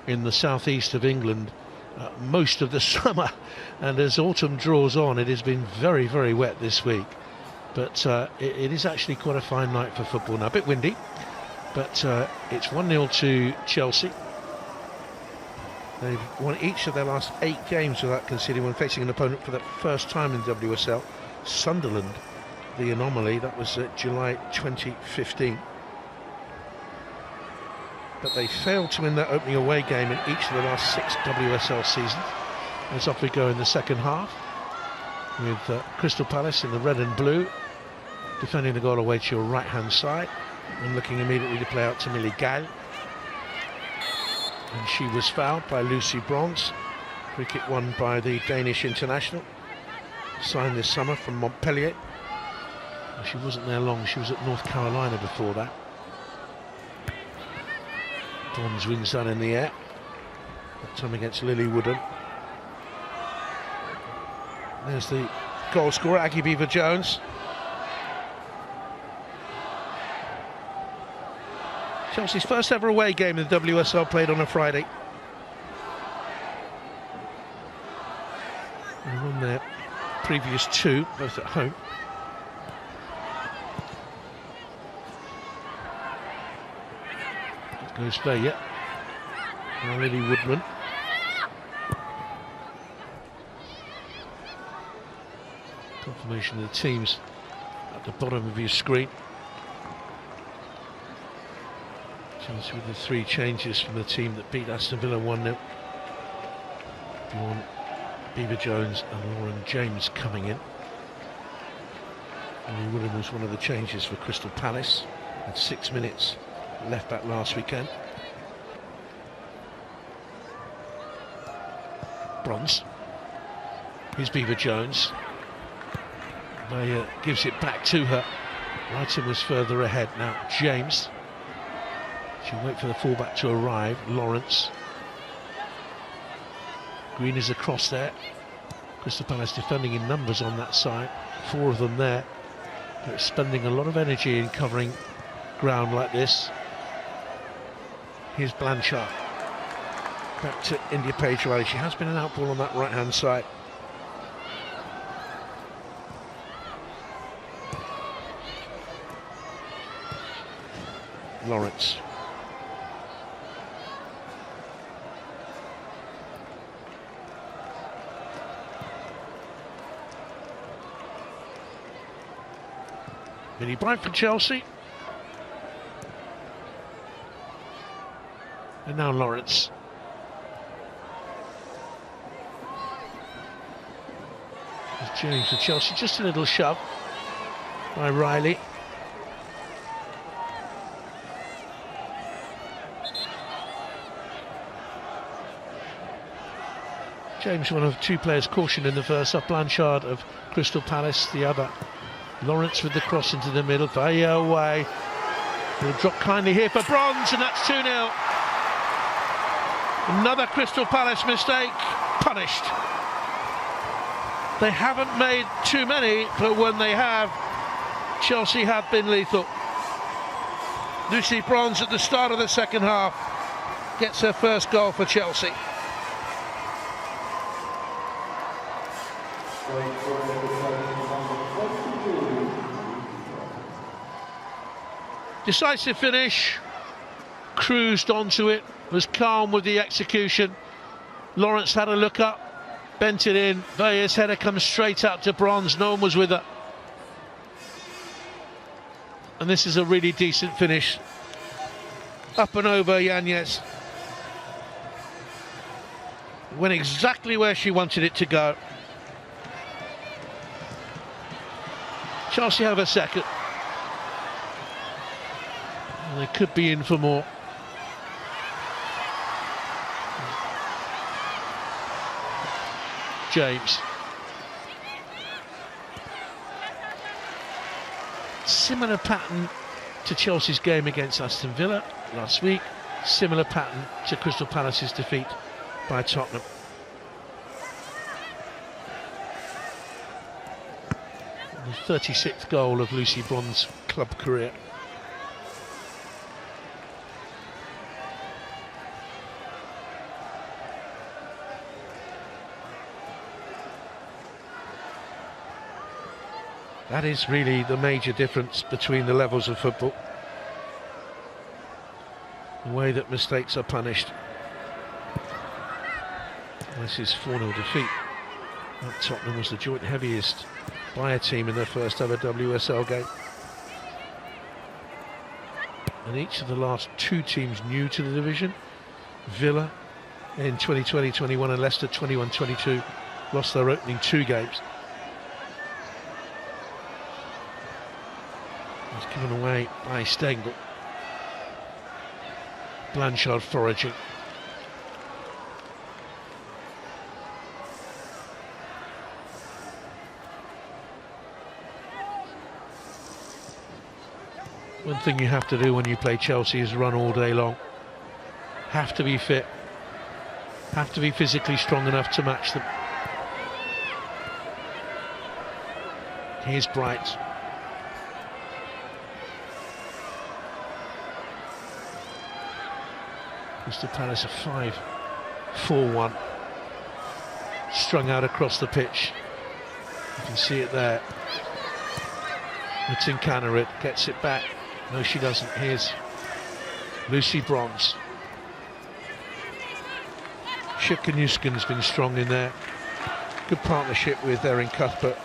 in the southeast of England most of the summer, and as autumn draws on, it has been very, very wet this week. But it is actually quite a fine night for football now. A bit windy, but it's 1-0 to Chelsea. They've won each of their last 8 games without conceding when facing an opponent for the first time in WSL. Sunderland, the anomaly, that was July 2015. But they failed to win their opening away game in each of the last 6 WSL seasons. As off we go in the second half, with Crystal Palace in the red and blue, defending the goal away to your right-hand side, and looking immediately to play out to Millie Gall. And she was fouled by Lucy Bronze. Free kick won by the Danish international, signed this summer from Montpellier. She wasn't there long, she was at North Carolina before that. Bronze wins that in the air, that time against Lily Woodham. There's the goal scorer, Aggie Beaver Jones. Chelsea's first ever away game in the WSL, played on a Friday. They won their previous 2, both at home. Goes Vaya. Now Lily Woodman. Confirmation of the teams at the bottom of your screen. Chelsea with the 3 changes from the team that beat Aston Villa 1-0. Beaver Jones and Lauren James coming in. Lily Woodman was one of the changes for Crystal Palace. Had 6 minutes left back last weekend. Bronze. Here's Beaver Jones. Maya gives it back to her. Wrighton was further ahead. Now James. She'll wait for the fullback to arrive. Lawrence. Green is across there. Crystal Palace defending in numbers on that side. 4 of them there. They're spending a lot of energy in covering ground like this. Here's Blanchard. Back to India Page Riley. She has been an outball on that right-hand side. Lawrence. Vinnie Bright for Chelsea. And now Lawrence. There's James for Chelsea, just a little shove by Riley. James, one of two players cautioned in the first half. Blanchard of Crystal Palace, the other. Lawrence with the cross into the middle, Vaya away. He'll drop kindly here for Bronze, and that's 2-0. Another Crystal Palace mistake, punished. They haven't made too many, but when they have, Chelsea have been lethal. Lucy Bronze at the start of the second half gets her first goal for Chelsea. Decisive finish, cruised onto it, was calm with the execution. Lawrence had a look up, bent it in. Vaya's header comes straight out to Bronze, no one was with her. And this is a really decent finish. Up and over Yanez. Went exactly where she wanted it to go. Chelsea have a second. And they could be in for more. James. Similar pattern to Chelsea's game against Aston Villa last week. Similar pattern to Crystal Palace's defeat by Tottenham. The 36th goal of Lucy Bronze's club career. That is really the major difference between the levels of football. The way that mistakes are punished. This is 4-0 defeat. That Tottenham was the joint heaviest by a team in their first ever WSL game. And each of the last two teams new to the division, Villa in 2020-21 and Leicester 21-22, lost their opening two games. It's given away by Stengel. Blanchard foraging. One thing you have to do when you play Chelsea is run all day long. Have to be fit. Have to be physically strong enough to match them. Here's Bright. Crystal Palace a 5-4-1, strung out across the pitch. You can see it there. Tinkanerit gets it back. No, she doesn't. Here's Lucy Bronze. Shipkanuskin's been strong in there. Good partnership with Erin Cuthbert.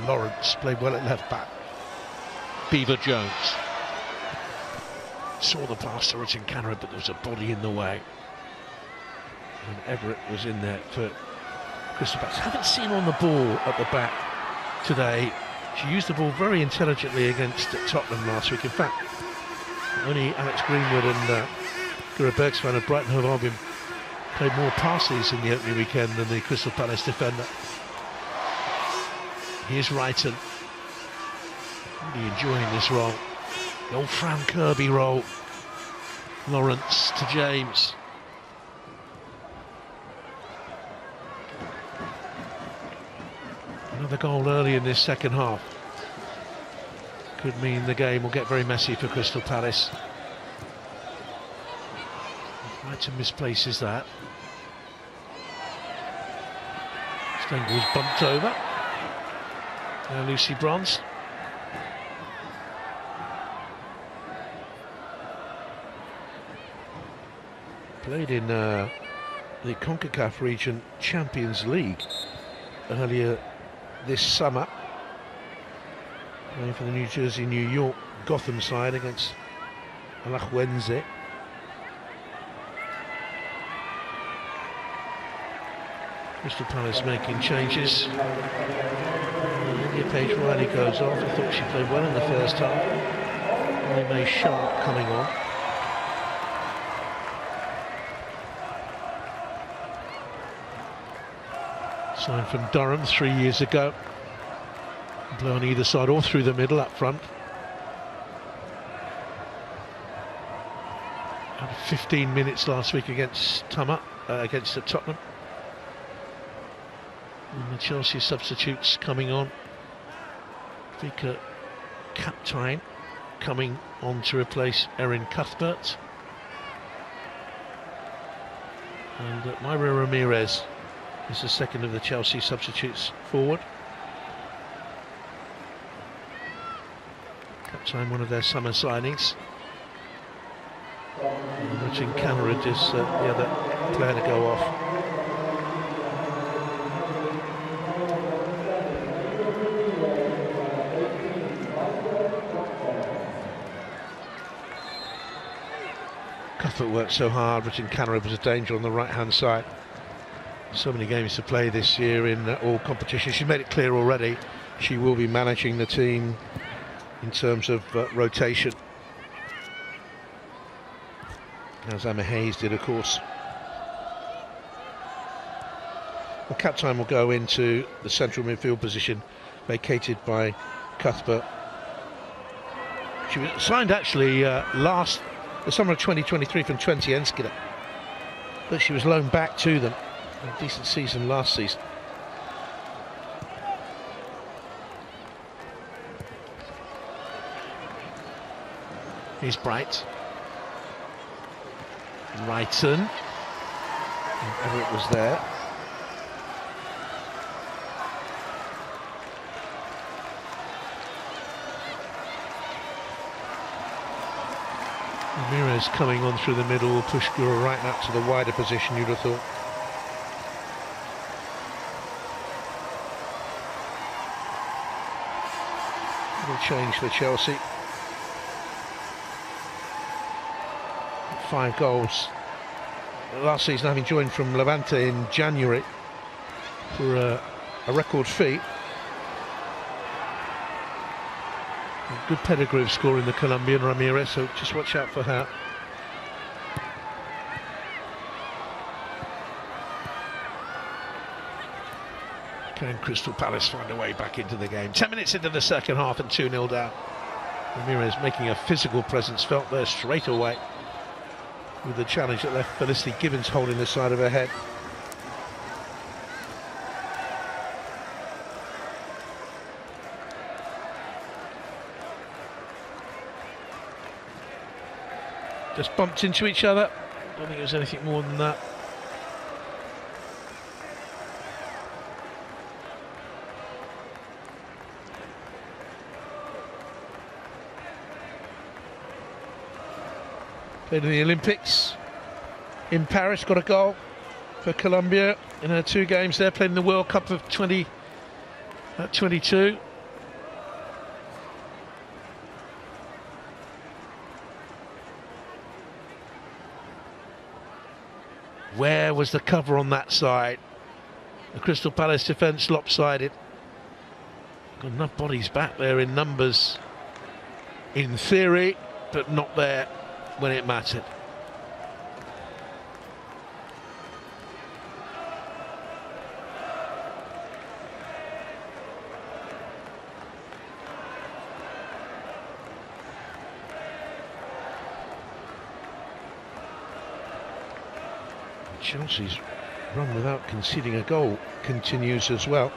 Lawrence played well at left back. Beaver Jones saw the pass to Tinkanerit, but there was a body in the way. And Everett was in there for Crystal Palace. Haven't seen her on the ball at the back today. She used the ball very intelligently against Tottenham last week. In fact, only Alex Greenwood and Gura Bergsman of Brighton Hove Albion played more passes in the opening weekend than the Crystal Palace defender. Here's Wrighton. Really enjoying this role. The old Fran Kirby role. Lawrence to James. Another goal early in this second half. Could mean the game will get very messy for Crystal Palace. Wrighton misplaces that. Stengel's bumped over. Now Lucy Bronze. Played in the CONCACAF Region Champions League earlier this summer. Playing for the New Jersey, New York Gotham side against Alajuelense. Crystal Palace making changes. Lydia Page-Riley goes off. I thought she played well in the first half. Molly May Sharp coming on. Signed from Durham 3 years ago. Play on either side or through the middle up front. Had 15 minutes last week against Tottenham. And the Chelsea substitutes coming on. Vika Kaptein coming on to replace Erin Cuthbert. And Myra Ramirez is the second of the Chelsea substitutes forward. Kaptein, one of their summer signings. And Richard Cannerid is the other player to go off. Cuthbert worked so hard. Richard Cannerid was a danger on the right-hand side. So many games to play this year in all competitions. She made it clear already she will be managing the team in terms of rotation, as Emma Hayes did, of course. Well, Kaptein will go into the central midfield position vacated by Cuthbert. She was signed actually the summer of 2023 from Twente Enschede, but she was loaned back to them. A decent season last season. Here's Bright. Wrighton. And Everett was there. Ramirez coming on through the middle will push Gura right up to the wider position, you'd have thought. Little change for Chelsea. 5 goals last season, having joined from Levante in January for a record fee. A good pedigree of scoring, the Colombian Ramirez, so just watch out for her. Can Crystal Palace find a way back into the game? 10 minutes into the second half and 2-0 down. Ramirez making a physical presence felt there straight away, with the challenge that left Felicity Gibbons holding the side of her head. Just bumped into each other. Don't think it was anything more than that. Played in the Olympics in Paris, got a goal for Colombia in her 2 games there. Played in the World Cup of 2022. Where was the cover on that side? The Crystal Palace defence lopsided. Got enough bodies back there in numbers, in theory, but not there when it mattered. Chelsea's run without conceding a goal continues as well.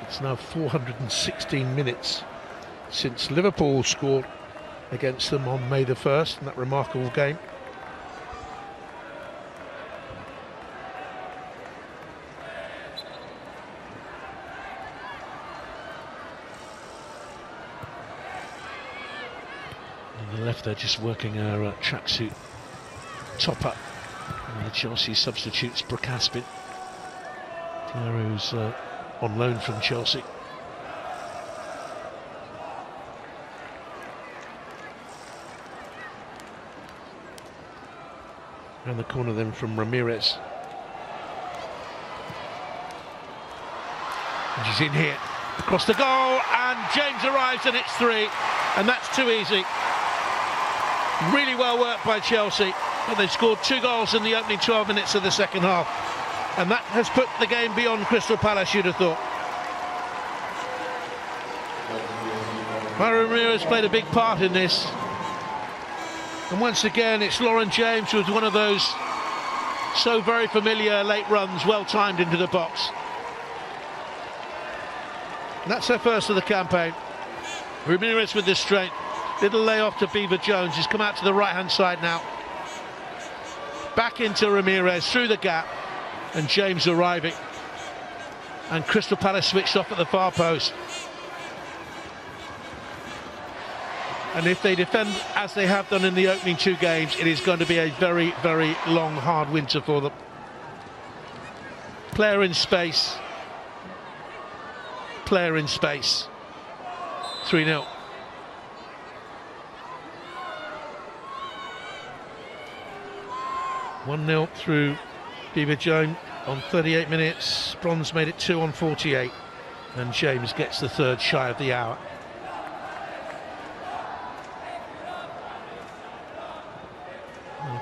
It's now 416 minutes since Liverpool scored against them on May the 1st in that remarkable game. On the left, they're just working her tracksuit top up. And the Chelsea substitutes Brooke Aspin, who's on loan from Chelsea. Around the corner then from Ramirez. And she's in here, across the goal, and James arrives and it's 3, and that's too easy. Really well worked by Chelsea, but they scored 2 goals in the opening 12 minutes of the second half. And that has put the game beyond Crystal Palace, you'd have thought. Myra Ramirez played a big part in this. And once again, it's Lauren James with one of those so very familiar late runs, well timed into the box. And that's her first of the campaign. Ramirez with the strength. Little layoff to Beaver Jones. He's come out to the right-hand side now. Back into Ramirez, through the gap. And James arriving. And Crystal Palace switched off at the far post. And if they defend as they have done in the opening two games, it is going to be a very, very long, hard winter for them. Player in space. Player in space. 3-0. One-0 through Beaver Jones on 38 minutes. Bronze made it 2 on 48. And James gets the third shy of the hour.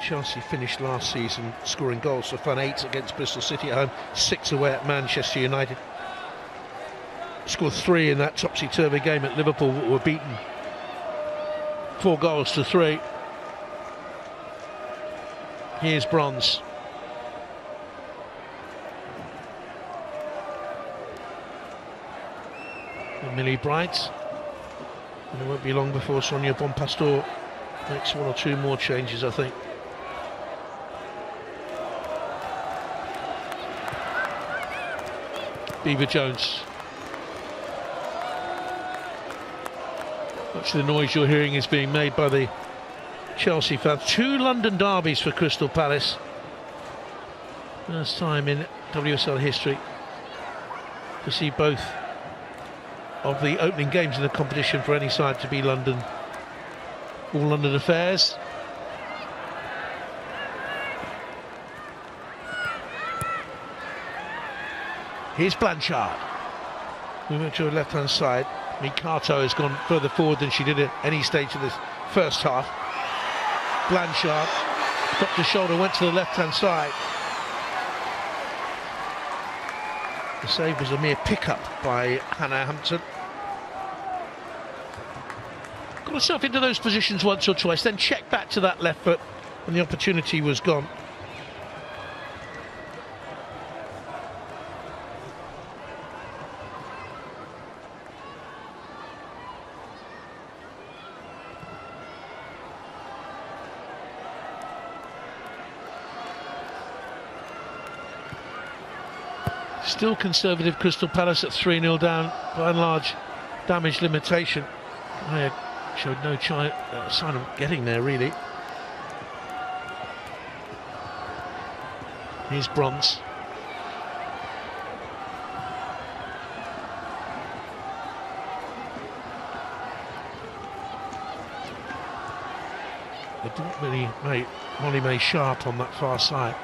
Chelsea finished last season scoring goals for fun, 8 against Bristol City at home, 6 away at Manchester United. Scored 3 in that topsy-turvy game at Liverpool, but were beaten 4-3. Here's Bronze. And Millie Bright. And it won't be long before Sonia Bonpastor makes 1 or 2 more changes, I think. Beaver Jones. Much of the noise you're hearing is being made by the Chelsea fans. 2 London derbies for Crystal Palace. First time in WSL history to see both of the opening games in the competition for any side to be London. All London affairs. Here's Blanchard. Moving to the left-hand side. Mikato has gone further forward than she did at any stage of this first half. Blanchard dropped her shoulder, went to the left-hand side. The save was a mere pick-up by Hannah Hampton. Got herself into those positions once or twice, then checked back to that left foot, and the opportunity was gone. Still conservative Crystal Palace at 3-0 down, by and large damage limitation. I showed no sign of getting there really. Here's Bronze. They didn't really make Molly May sharp on that far side,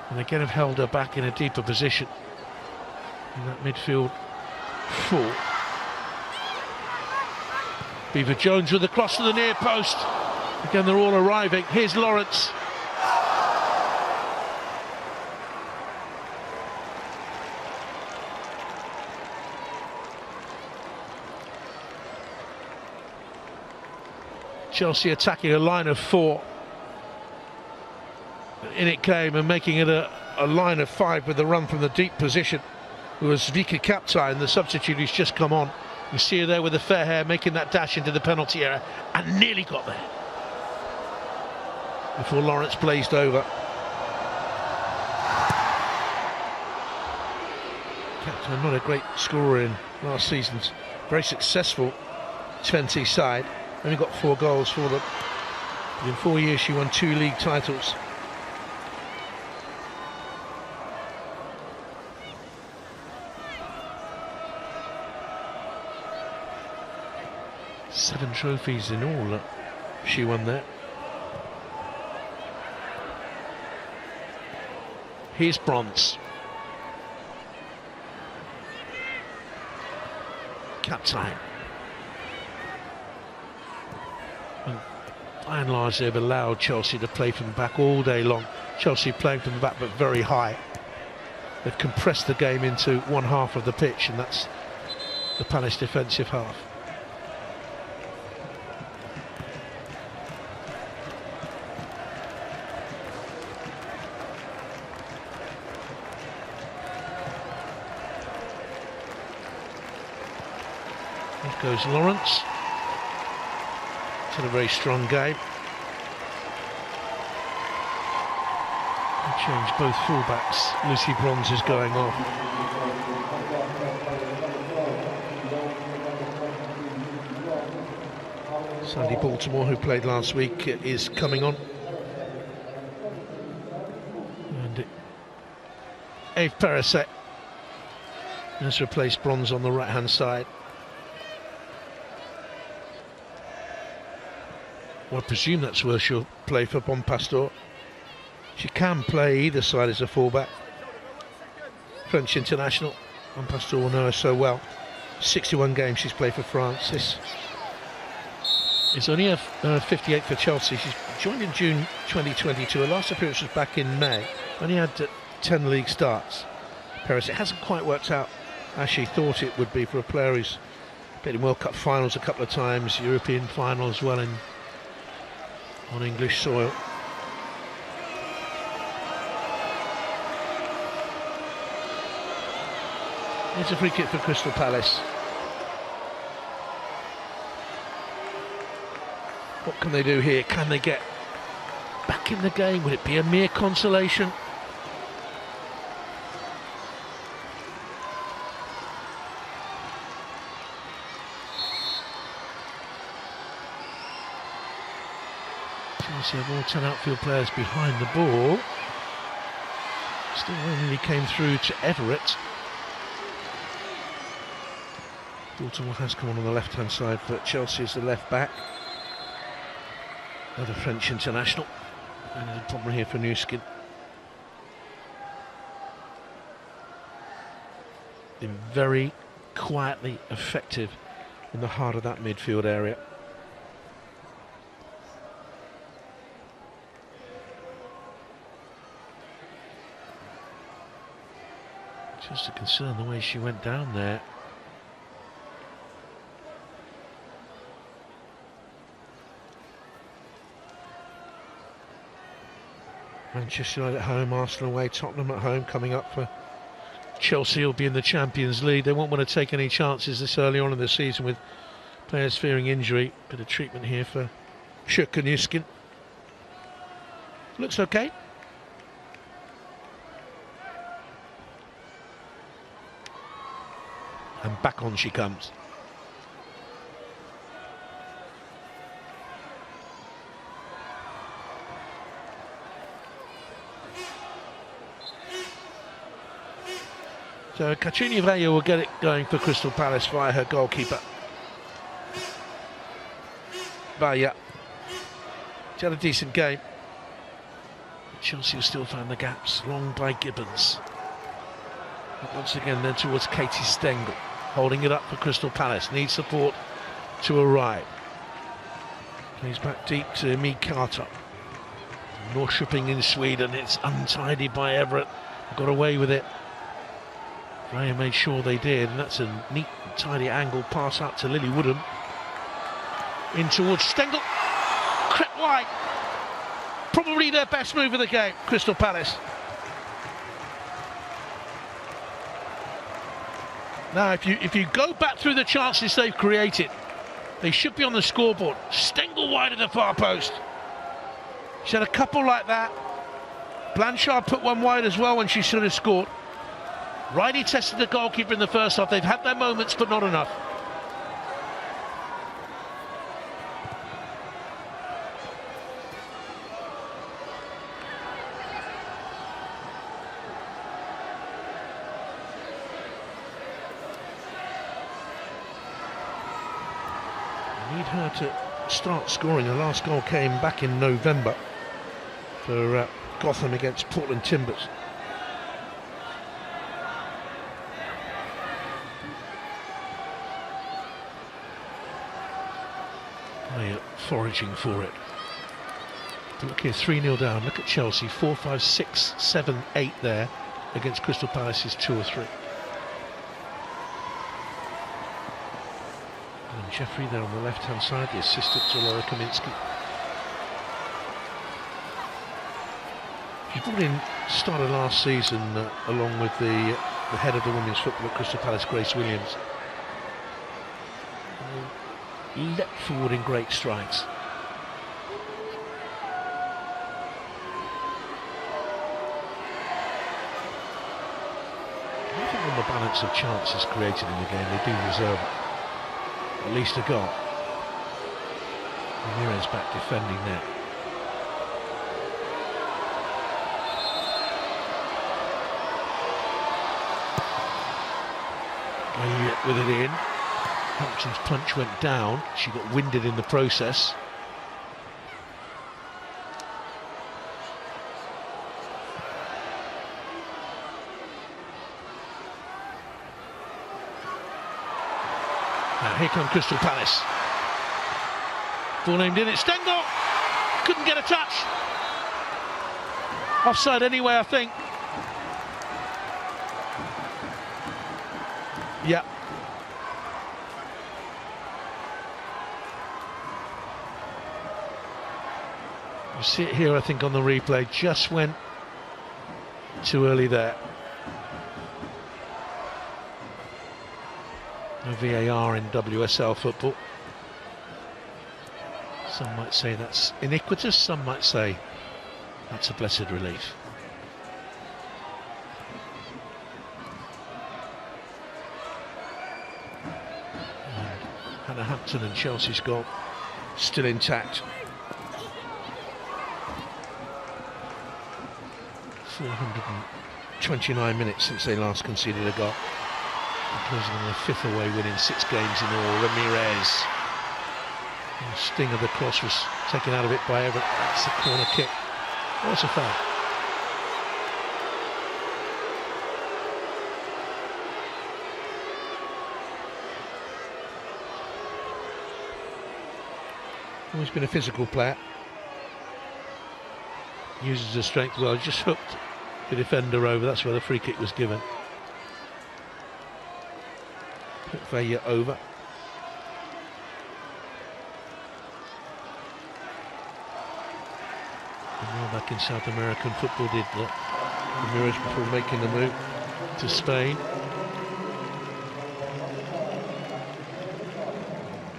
and again have held her back in a deeper position in that midfield 4. Beaver Jones with a cross to the near post. Again, they're all arriving. Here's Lawrence. Chelsea attacking a line of 4. In it came, and making it a line of 5 with the run from the deep position. It was Vika Kaptein, the substitute who's just come on. You see her there with the fair hair, making that dash into the penalty area, and nearly got there before Lawrence blazed over. Kaptein, not a great scorer in last season's very successful 20 side. Only got 4 goals for them. But in 4 years, she won 2 league titles. Seven trophies in all that she won there. Here's Bronze. Kaptein. And by and large, they've allowed Chelsea to play from the back all day long. Chelsea playing from the back, but very high. they've compressed the game into one half of the pitch, and that's the Palace defensive half. Here goes Lawrence. It's had a very strong game. They changed both fullbacks. Lucy Bronze is going off. Sandy Baltimore, who played last week, is coming on. And Eve Perisset has replaced Bronze on the right-hand side. Well, I presume that's where she'll play for Bonpastor. She can play either side as a fullback. French international. Bonpastor will know her so well. 61 games she's played for France. This is only her 58th for Chelsea. She's joined in June 2022. Her last appearance was back in May. Only had 10 league starts. Paris, it hasn't quite worked out as she thought it would be for a player who's been in World Cup finals a couple of times, European final as well on English soil. It's a free kick for Crystal Palace. What can they do here? Can they get back in the game? Would it be a mere consolation? Chelsea have all 10 outfield players behind the ball. Still only came through to Everett. Baltimore has come on the left-hand side for Chelsea as the left back. Another French international. And there's a problem here for Newskin. Been very quietly effective in the heart of that midfield area. Just a concern the way she went down there. Manchester United at home, Arsenal away, Tottenham at home coming up for Chelsea. Will be in the Champions League. They won't want to take any chances this early on in the season with players fearing injury. Bit of treatment here for Shurka Newskin. Looks okay. And back on she comes. So Katrina Vreya will get it going for Crystal Palace via her goalkeeper. Baya. She had a decent game. Chelsea will still find the gaps. Long by Gibbons. But once again then towards Katie Stengel. Holding it up for Crystal Palace. Needs support to arrive. Plays back deep to Mi Carter. Norrköping in Sweden. It's untidy by Everett. Got away with it. Freya made sure they did, and that's a neat, tidy angle pass out to Lily Woodham. In towards Stengel. Crept wide. Probably their best move of the game, Crystal Palace. Now, if you go back through the chances they've created, they should be on the scoreboard. Stengel wide at the far post. She had a couple like that. Blanchard put one wide as well when she should have scored. Riley tested the goalkeeper in the first half. They've had their moments, but not enough. Need her to start scoring. Her last goal came back in November for Gotham against Portland Timbers. Foraging for it. But look here, 3-0 down. Look at Chelsea, 4, 5, 6, 7, 8 there. against Crystal Palace's 2 or 3. And Jeffrey there on the left-hand side, the assistant to Laura Kaminsky. He brought in, started last season along with the head of the women's football at Crystal Palace, Grace Williams. Leapt forward in great strides. I think on the balance of chances created in the game, they do deserve at least a goal. Ramirez back defending there. With it in, Hampton's punch went down, she got winded in the process. Now here come Crystal Palace. Ball aimed in, it's Stengel! Couldn't get a touch. Offside anyway, I think. Yeah. You see it here, I think, on the replay. Just went too early there. No VAR in WSL football. Some might say that's iniquitous, some might say that's a blessed relief. Hannah Hampton and Chelsea's goal still intact. 429 minutes since they last conceded a goal. Closing on their 5th away win in 6 games in all. Ramirez. The sting of the cross was taken out of it by Everett. That's a corner kick. What's a foul? Always been a physical player. Uses his strength well. Just hooked the defender over. That's where the free kick was given. Failure over. And now back in South American football did Ramirez before making the move to Spain.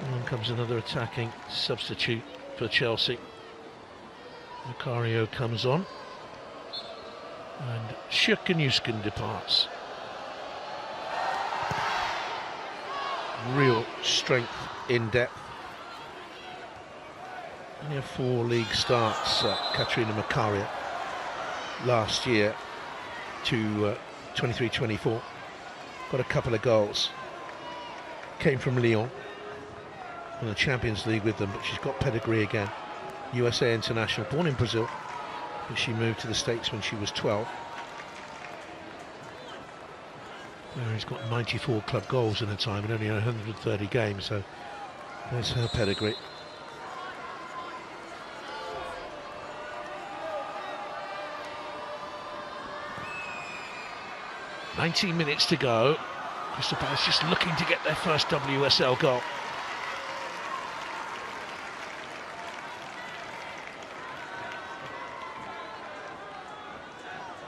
And then comes another attacking substitute for Chelsea. Macario comes on. And Shirkanuskin departs. Real strength in depth. Only had 4 league starts, Katrina Macaria, last year to 23-24. Got a couple of goals. Came from Lyon in the Champions League with them, but she's got pedigree again. USA international, born in Brazil, but she moved to the States when she was 12. He's got 94 club goals in a time and only 130 games, so there's her pedigree. "19 minutes to go. Crystal Palace just looking to get their first WSL goal.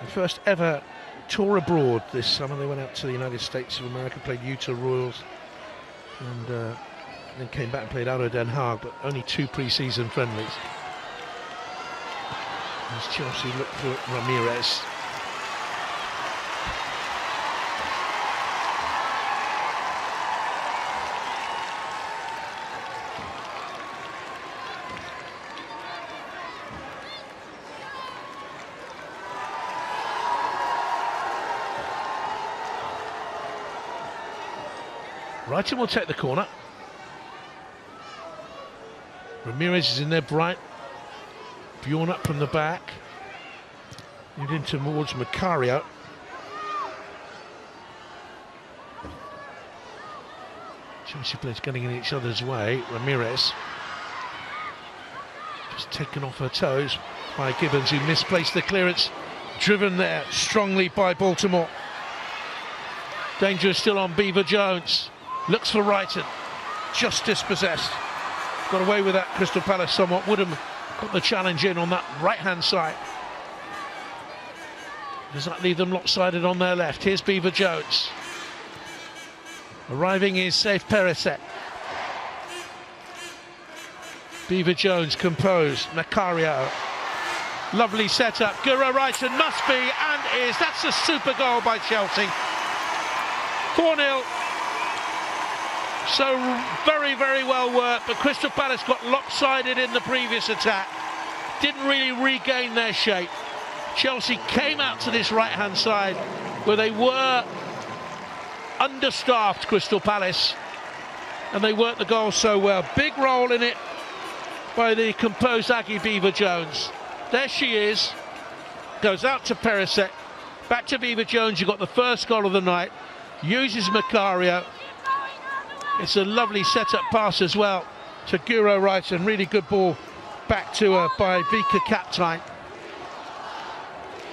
The first ever tour abroad this summer. They went out to the United States of America, played Utah Royals, and then came back and played ADO Den Haag, but only 2 pre-season friendlies. As Chelsea look for Ramirez. Brighton will take the corner. Ramirez is in there, bright. Bjorn up from the back. And in towards Macario. Chelsea players getting in each other's way. Ramirez just taken off her toes by Gibbons, who misplaced the clearance Driven there strongly by Baltimore. Danger is still on Beaver Jones. Looks for Wrighton. Just dispossessed. Got away with that, Crystal Palace somewhat. Woodham got the challenge in on that right-hand side. Does that leave them lopsided on their left? Here's Beaver Jones. Arriving is Safe Perisset. Beaver Jones composed. Macario. Lovely setup. Guro Wrighton must be and is. That's a super goal by Chelsea. 4-0. So very, very well worked, but Crystal Palace got lopsided in the previous attack. Didn't really regain their shape. Chelsea came out to this right-hand side where they were understaffed, Crystal Palace, and they worked the goal so well. Big role in it by the composed Aggie Beaver Jones. There she is. Goes out to Perisset. Back to Beaver Jones. You got the first goal of the night. Uses Macario. It's a lovely set-up pass as well to Guro Wrighton. Really good ball back to her by Vika Kaptein.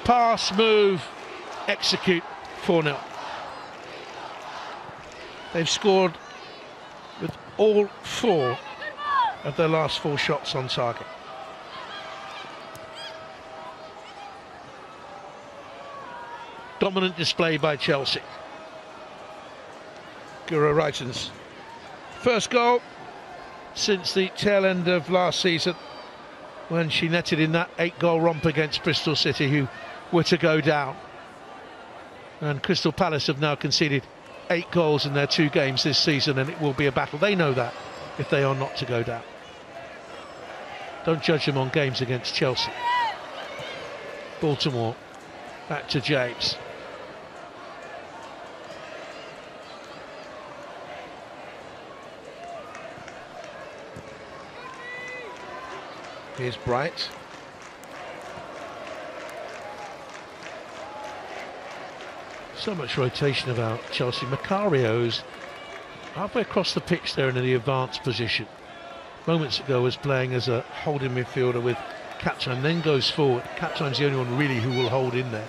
Pass, move, execute. 4-0. They've scored with all 4 of their last 4 shots on target. Dominant display by Chelsea. Guro Wrighton's first goal since the tail end of last season when she netted in that 8-goal romp against Bristol City, who were to go down. And Crystal Palace have now conceded 8 goals in their 2 games this season, and it will be a battle. They know that if they are not to go down. Don't judge them on games against Chelsea. Baltimore, back to James. Here's Bright. So much rotation about Chelsea. Macario's halfway across the pitch there in the advanced position. Moments ago was playing as a holding midfielder with Kaptein, then goes forward. Kaptein's the only one really who will hold in there.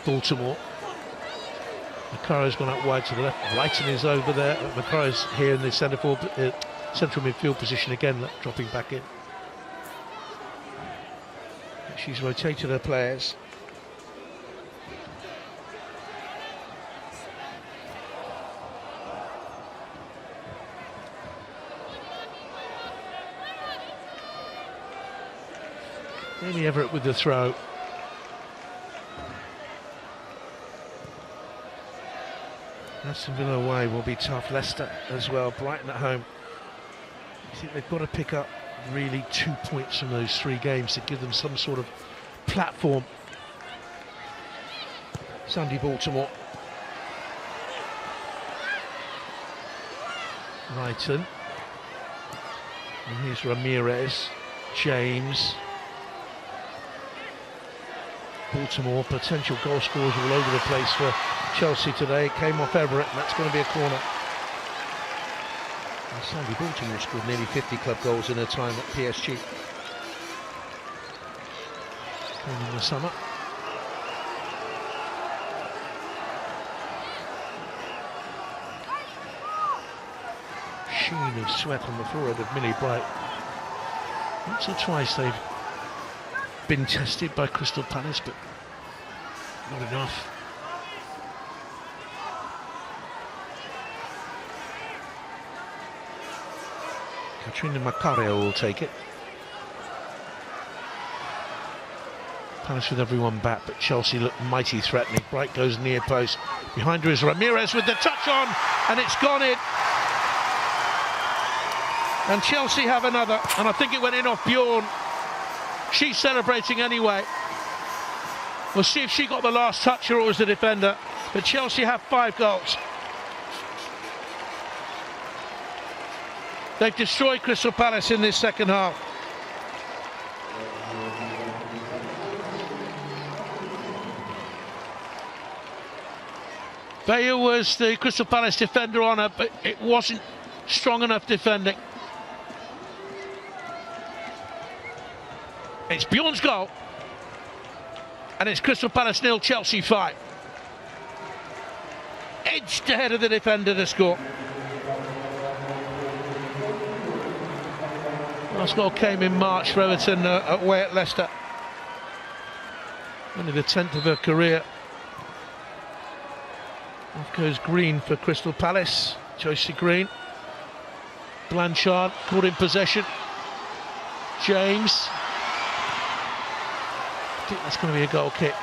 Baltimore. Macario's gone out wide to the left. Wrighton is over there. Macario's here in the central midfield position again, dropping back in. She's rotated her players. Amy Everett with the throw. Aston Villa away will be tough. Leicester as well. Brighton at home. I think they've got to pick up really 2 points from those 3 games to give them some sort of platform. Sandy Baltimore. Wrighton. And here's Ramirez. James. Baltimore, potential goal scorers all over the place for Chelsea today. It came off Everett, and that's going to be a corner. And Sandy Baltimore scored nearly 50 club goals in her time at PSG. Came in the summer. Sheen of sweat on the forehead of Millie Bright. Once or twice they've been tested by Crystal Palace, but not enough. Katrina Macario will take it. Palace with everyone back, but Chelsea look mighty threatening. Bright goes near post. Behind her is Ramirez with the touch on, and it's gone in. And Chelsea have another, and I think it went in off Bjorn. She's celebrating anyway. We'll see if she got the last touch or it was the defender. But Chelsea have 5 goals. They've destroyed Crystal Palace in this second half. Bayer was the Crystal Palace defender on her, but it wasn't strong enough defending. It's Bjorn's goal. And it's Crystal Palace 0, Chelsea 5. Edged ahead of the defender to score. Last goal came in March for Everton away at Leicester. Only the 10th of her career. Off goes Green for Crystal Palace. Josie Green. Blanchard caught in possession. James. I think that's going to be a goal kick.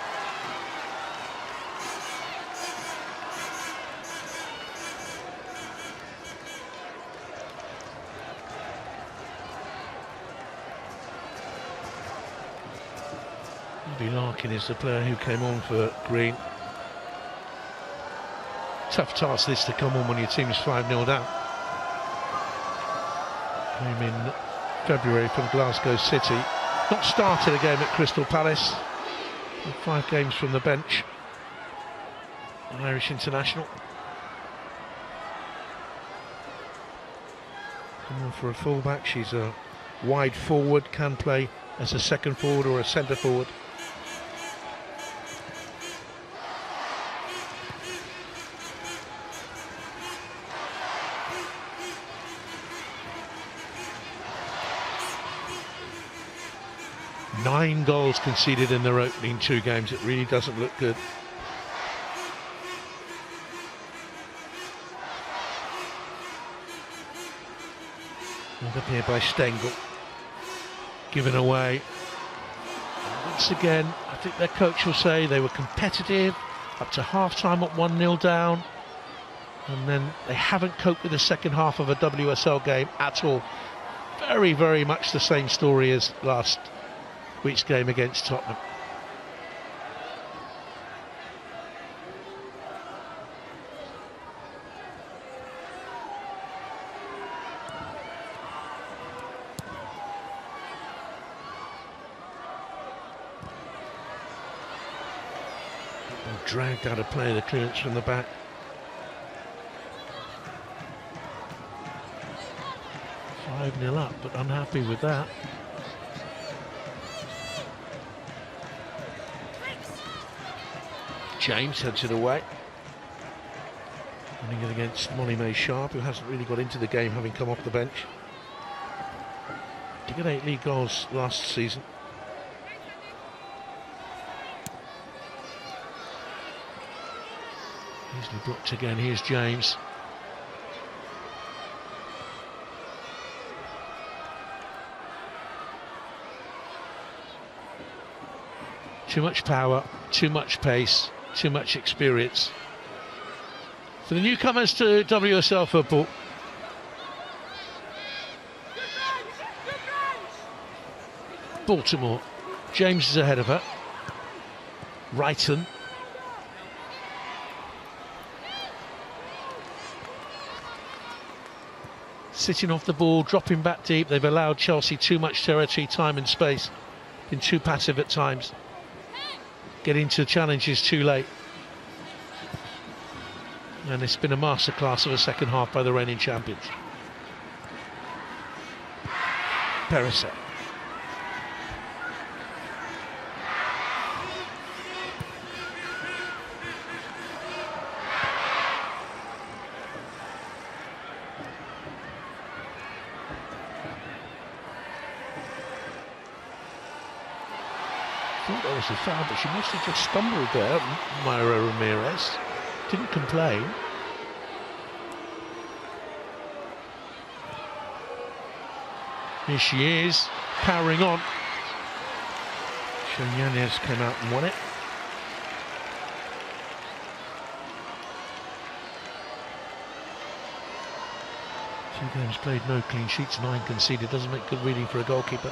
Larkin is the player who came on for Green. Tough task this to come on when your team's 5-0 down. Came in February from Glasgow City. Not started a game at Crystal Palace. 5 games from the bench. An Irish international. Come on for a fullback. She's a wide forward, can play as a second forward or a centre forward. Nine goals conceded in their opening 2 games. It really doesn't look good. And up here by Stengel. Given away. Once again, I think their coach will say they were competitive up to half-time at 1-0 down. And then they haven't coped with the second half of a WSL game at all. Very, very much the same story as last week's game against Tottenham. Dragged out of play, the clearance from the back. Five-0 up, but unhappy with that. James heads it away. Running it against Molly May Sharp, who hasn't really got into the game, having come off the bench. Did get 8 league goals last season. Easily blocked again. Here's James. Too much power, too much pace, too much experience. For the newcomers to WSL football. Baltimore. James is ahead of her. Wrighton. Sitting off the ball, dropping back deep. They've allowed Chelsea too much territory, time and space. Been too passive at times. Getting to challenges too late. And it's been a masterclass of a second half by the reigning champions. Perisic. I thought that was a foul, but she must have just stumbled there, Myra Ramirez. Didn't complain. Here she is, powering on. Yanez came out and won it. Two games played, no clean sheets, 9 conceded. Doesn't make good reading for a goalkeeper.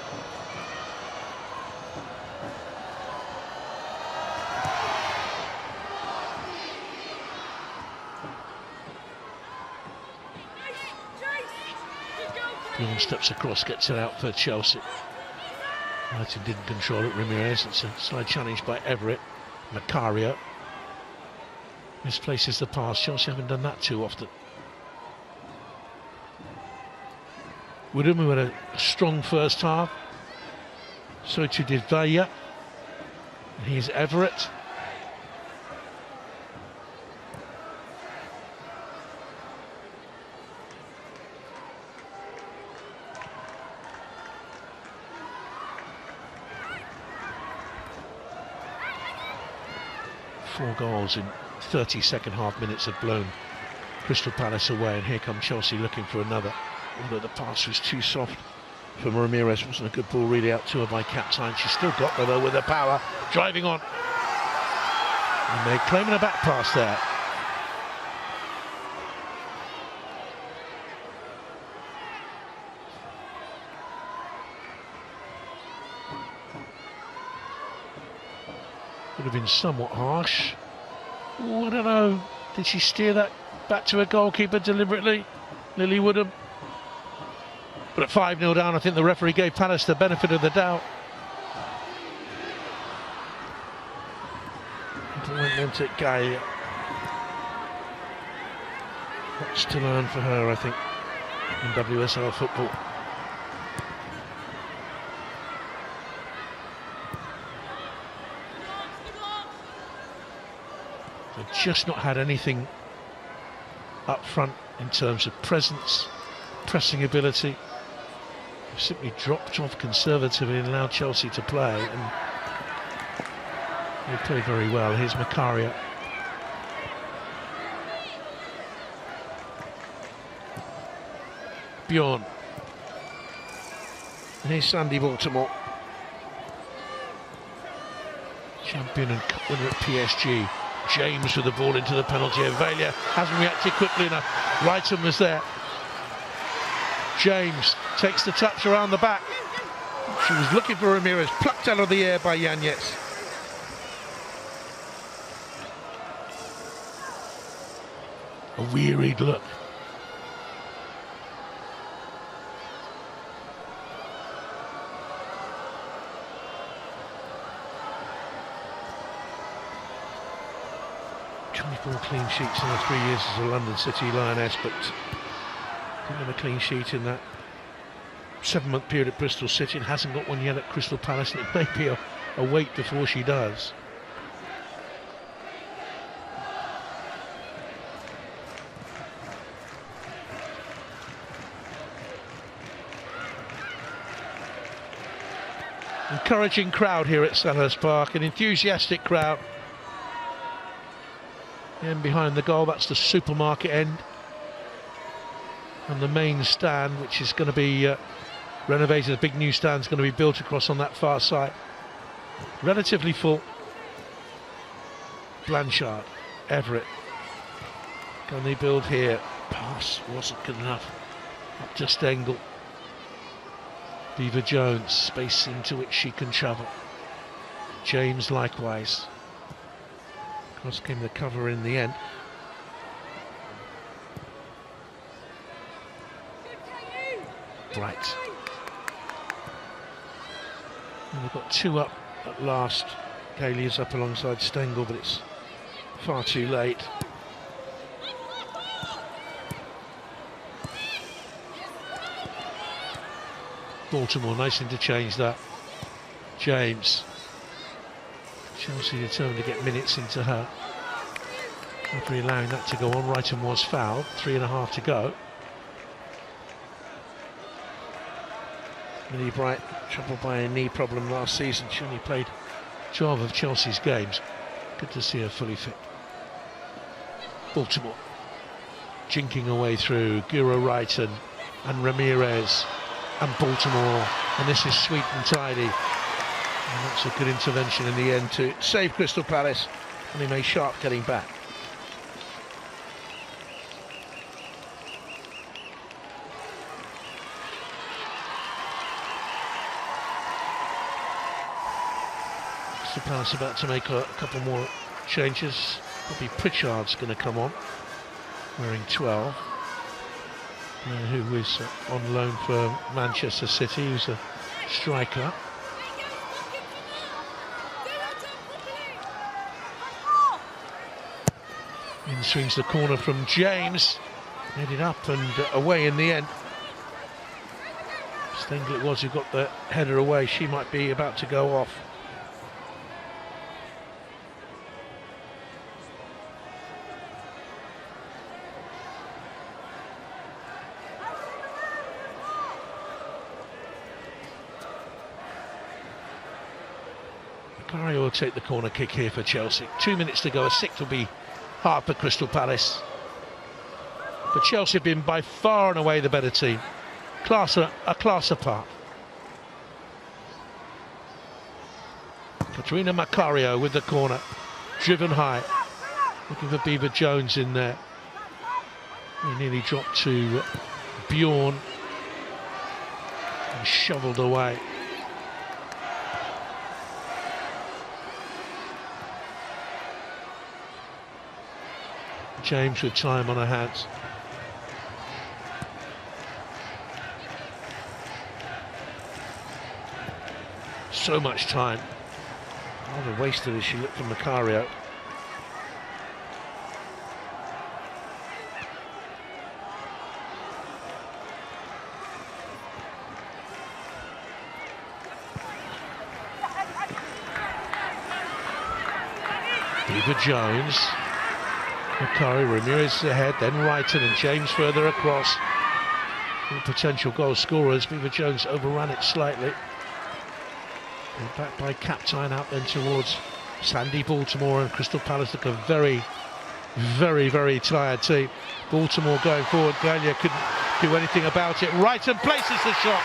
Bjorn steps across, gets it out for Chelsea. Martin didn't control it, Ramirez. It's a slide challenge by Everett. Macario misplaces the pass. Chelsea haven't done that too often. Woodham, who had a strong first half. So too did Vaya. Here's Everett. Four goals in 30 second half minutes have blown Crystal Palace away, and here come Chelsea looking for another. Although the pass was too soft for Ramirez, wasn't a good ball really out to her by Captain. She's still got her though with her power, driving on. And they're claiming a back pass there. Would have been somewhat harsh. Oh, I don't know. Did she steer that back to her goalkeeper deliberately? Lily Woodham. But at 5-0 down, I think the referee gave Palace the benefit of the doubt. Went to Gay. Lots to learn for her, I think, in WSL football. They've just not had anything up front in terms of presence, pressing ability. They've simply dropped off conservatively and allowed Chelsea to play, and they play very well. Here's Macaria. Bjorn. And here's Sandy Baltimore. Champion and cup winner at PSG. James with the ball into the penalty area. Valia hasn't reacted quickly enough. Wrighton was there. James takes the touch around the back. She was looking for Ramirez, plucked out of the air by Yanez. A wearied look. Clean sheets in her 3 years as a London City Lioness, but didn't have a clean sheet in that 7-month period at Bristol City, and hasn't got one yet at Crystal Palace, and it may be a wait before she does. Encouraging crowd here at Selhurst Park, an enthusiastic crowd. And behind the goal, that's the supermarket end, and the main stand, which is going to be renovated. A big new stand is going to be built across on that far side. Relatively full. Blanchard, Everett. Can they build here? Pass wasn't good enough. Up to Stengel. Beaver Jones, space into which she can travel. James likewise. Cross came the cover in the end. Bright. And we've got two up at last. Cayley is up alongside Stengel, but it's far too late. Baltimore, nice interchange that. James. Chelsea determined to get minutes into her. Referee allowing that to go on. Wrighton was fouled. 3.5 to go. Millie Bright, troubled by a knee problem last season. She only played 12 of Chelsea's games. Good to see her fully fit. Baltimore jinking away through. Guro Wrighton and Ramirez and Baltimore. And this is sweet and tidy. And that's a good intervention in the end to save Crystal Palace. And he made Sharp getting back. Crystal Palace about to make a couple more changes. Probably Pritchard's going to come on, wearing 12. Who is on loan for Manchester City, who's a striker. In swings the corner from James, headed up and away in the end. Stengel it was who got the header away. She might be about to go off. Macario will take the corner kick here for Chelsea. 2 minutes to go. A sixth will be hard for Crystal Palace. But Chelsea have been by far and away the better team. A class apart. Katrina Macario with the corner. Driven high. Looking for Beaver Jones in there. He nearly dropped to Bjorn. And shoveled away. James with time on her hands. So much time. Rather wasted as she looked from Macario. Beaver Jones. Macario, Ramirez ahead, then Wrighton and James further across. Potential goal scorers. Beaver Jones overran it slightly. And back by Captine out then towards Sandy Baltimore, and Crystal Palace look a very, very, very tired team. Baltimore going forward. Galia couldn't do anything about it. Wrighton places the shot,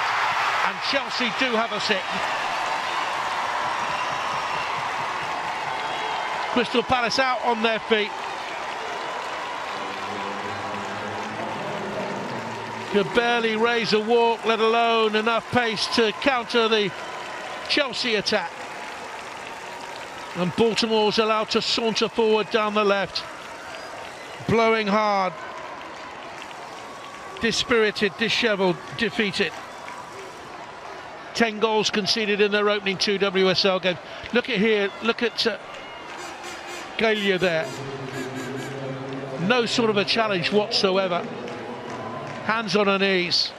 and Chelsea do have a set. Crystal Palace out on their feet. Could barely raise a walk, let alone enough pace to counter the Chelsea attack. And Baltimore's allowed to saunter forward down the left. Blowing hard. Dispirited, dishevelled, defeated. 10 goals conceded in their opening 2 WSL games. Look at here, look at Galia there. No sort of a challenge whatsoever. Hands on her knees.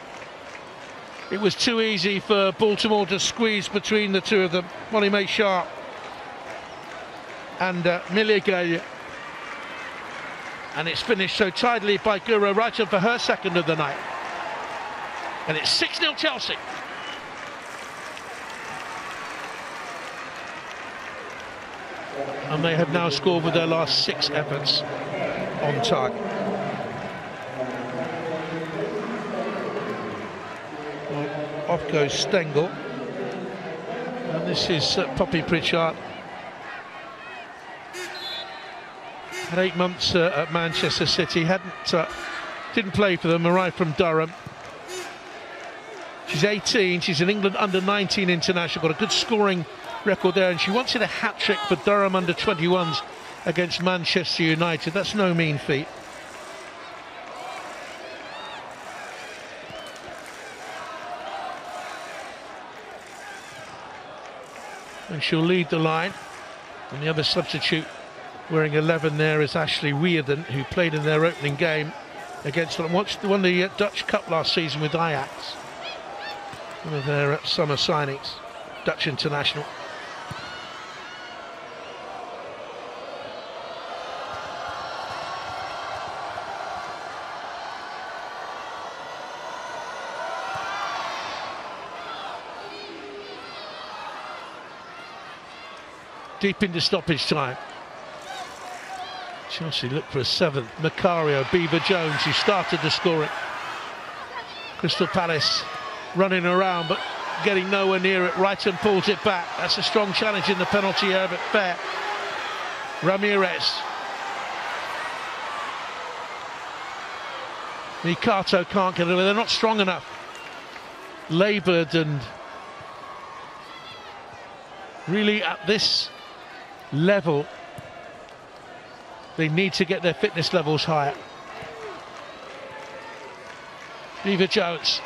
It was too easy for Baltimore to squeeze between the two of them, Molly May Sharp and Millie Galia. And it's finished so tidily by Guro Wrighton for her second of the night. And it's 6-0 Chelsea. And they have now scored with their last 6 efforts on target. Off goes Stengel, and this is Poppy Pritchard. Had 8 months at Manchester City, didn't play for them, arrived from Durham. She's 18, she's an England under-19 international, got a good scoring record there, and she wanted a hat-trick for Durham under-21s against Manchester United. That's no mean feat. And she'll lead the line. And the other substitute wearing 11 there is Ashley Weirden, who played in their opening game against won the Dutch Cup last season with Ajax. One of their summer signings, Dutch international. Deep into stoppage time. Chelsea look for a 7th. Macario, Beaver Jones, who started the scoring. Crystal Palace running around but getting nowhere near it. Wrighton pulls it back. That's a strong challenge in the penalty area, but fair. Ramirez. Mikato can't get it away. They're not strong enough. Laboured, and really at this level they need to get their fitness levels higher. Beaver Jones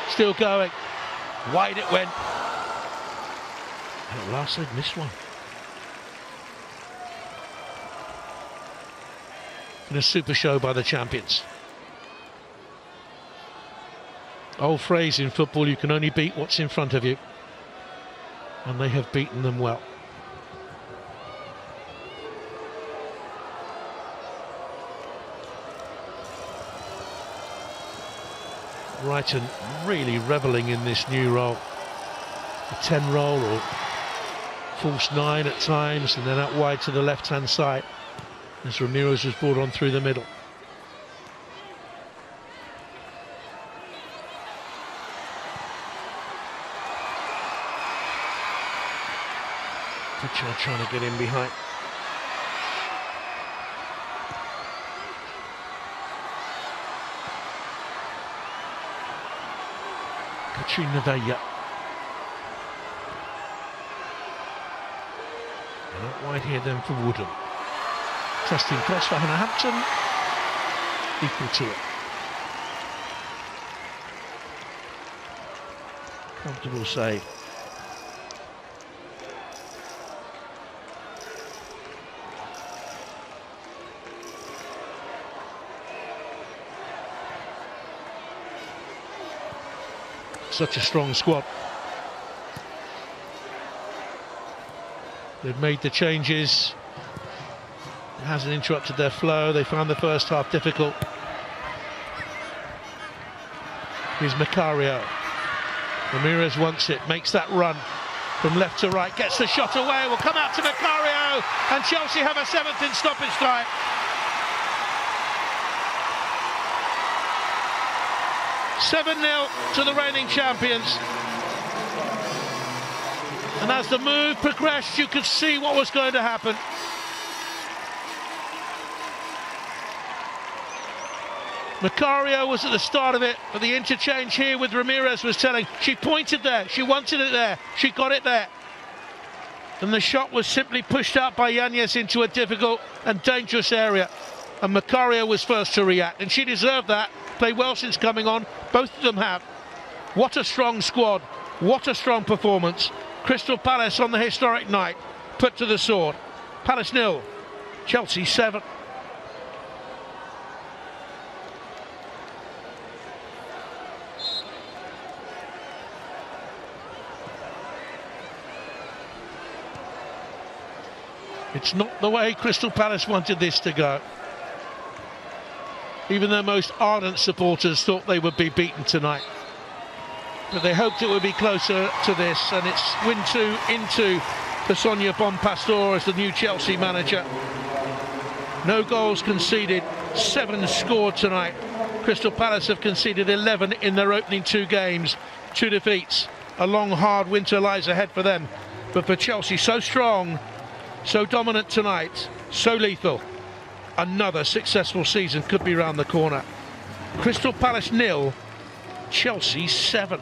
still going, wide it went, and at last they've missed one. And a super show by the champions. Old phrase in football, you can only beat what's in front of you, and they have beaten them well. Wrighton really revelling in this new role. A 10 role, or false 9 at times, and then out wide to the left-hand side as Ramirez was brought on through the middle. Kuchar trying to get in behind. Katrina Vella. And out wide here then for Woodham. Testing cross for Hannah Hampton. Equal to it. Comfortable save. Such a strong squad. They've made the changes. It hasn't interrupted their flow. They found the first half difficult. Here's Macario. Ramirez wants it, makes that run from left to right, gets the shot away, will come out to Macario, and Chelsea have a 7th in stoppage time. "7-0 to the reigning champions." And as the move progressed, you could see what was going to happen. Macario was at the start of it, but the interchange here with Ramirez was telling. She pointed there, she wanted it there, she got it there. And the shot was simply pushed out by Yanez into a difficult and dangerous area. And Macario was first to react, and she deserved that. Played well since coming on, both of them have. What a strong squad, what a strong performance. Crystal Palace on the historic night, put to the sword. Palace 0, Chelsea 7. It's not the way Crystal Palace wanted this to go. Even their most ardent supporters thought they would be beaten tonight. But they hoped it would be closer to this, and it's win 2 into for Sonia Bonpastor as the new Chelsea manager. No goals conceded, 7 scored tonight. Crystal Palace have conceded 11 in their opening 2 games, 2 defeats. A long, hard winter lies ahead for them. But for Chelsea, so strong, so dominant tonight, so lethal. Another successful season could be round the corner. Crystal Palace 0, Chelsea 7.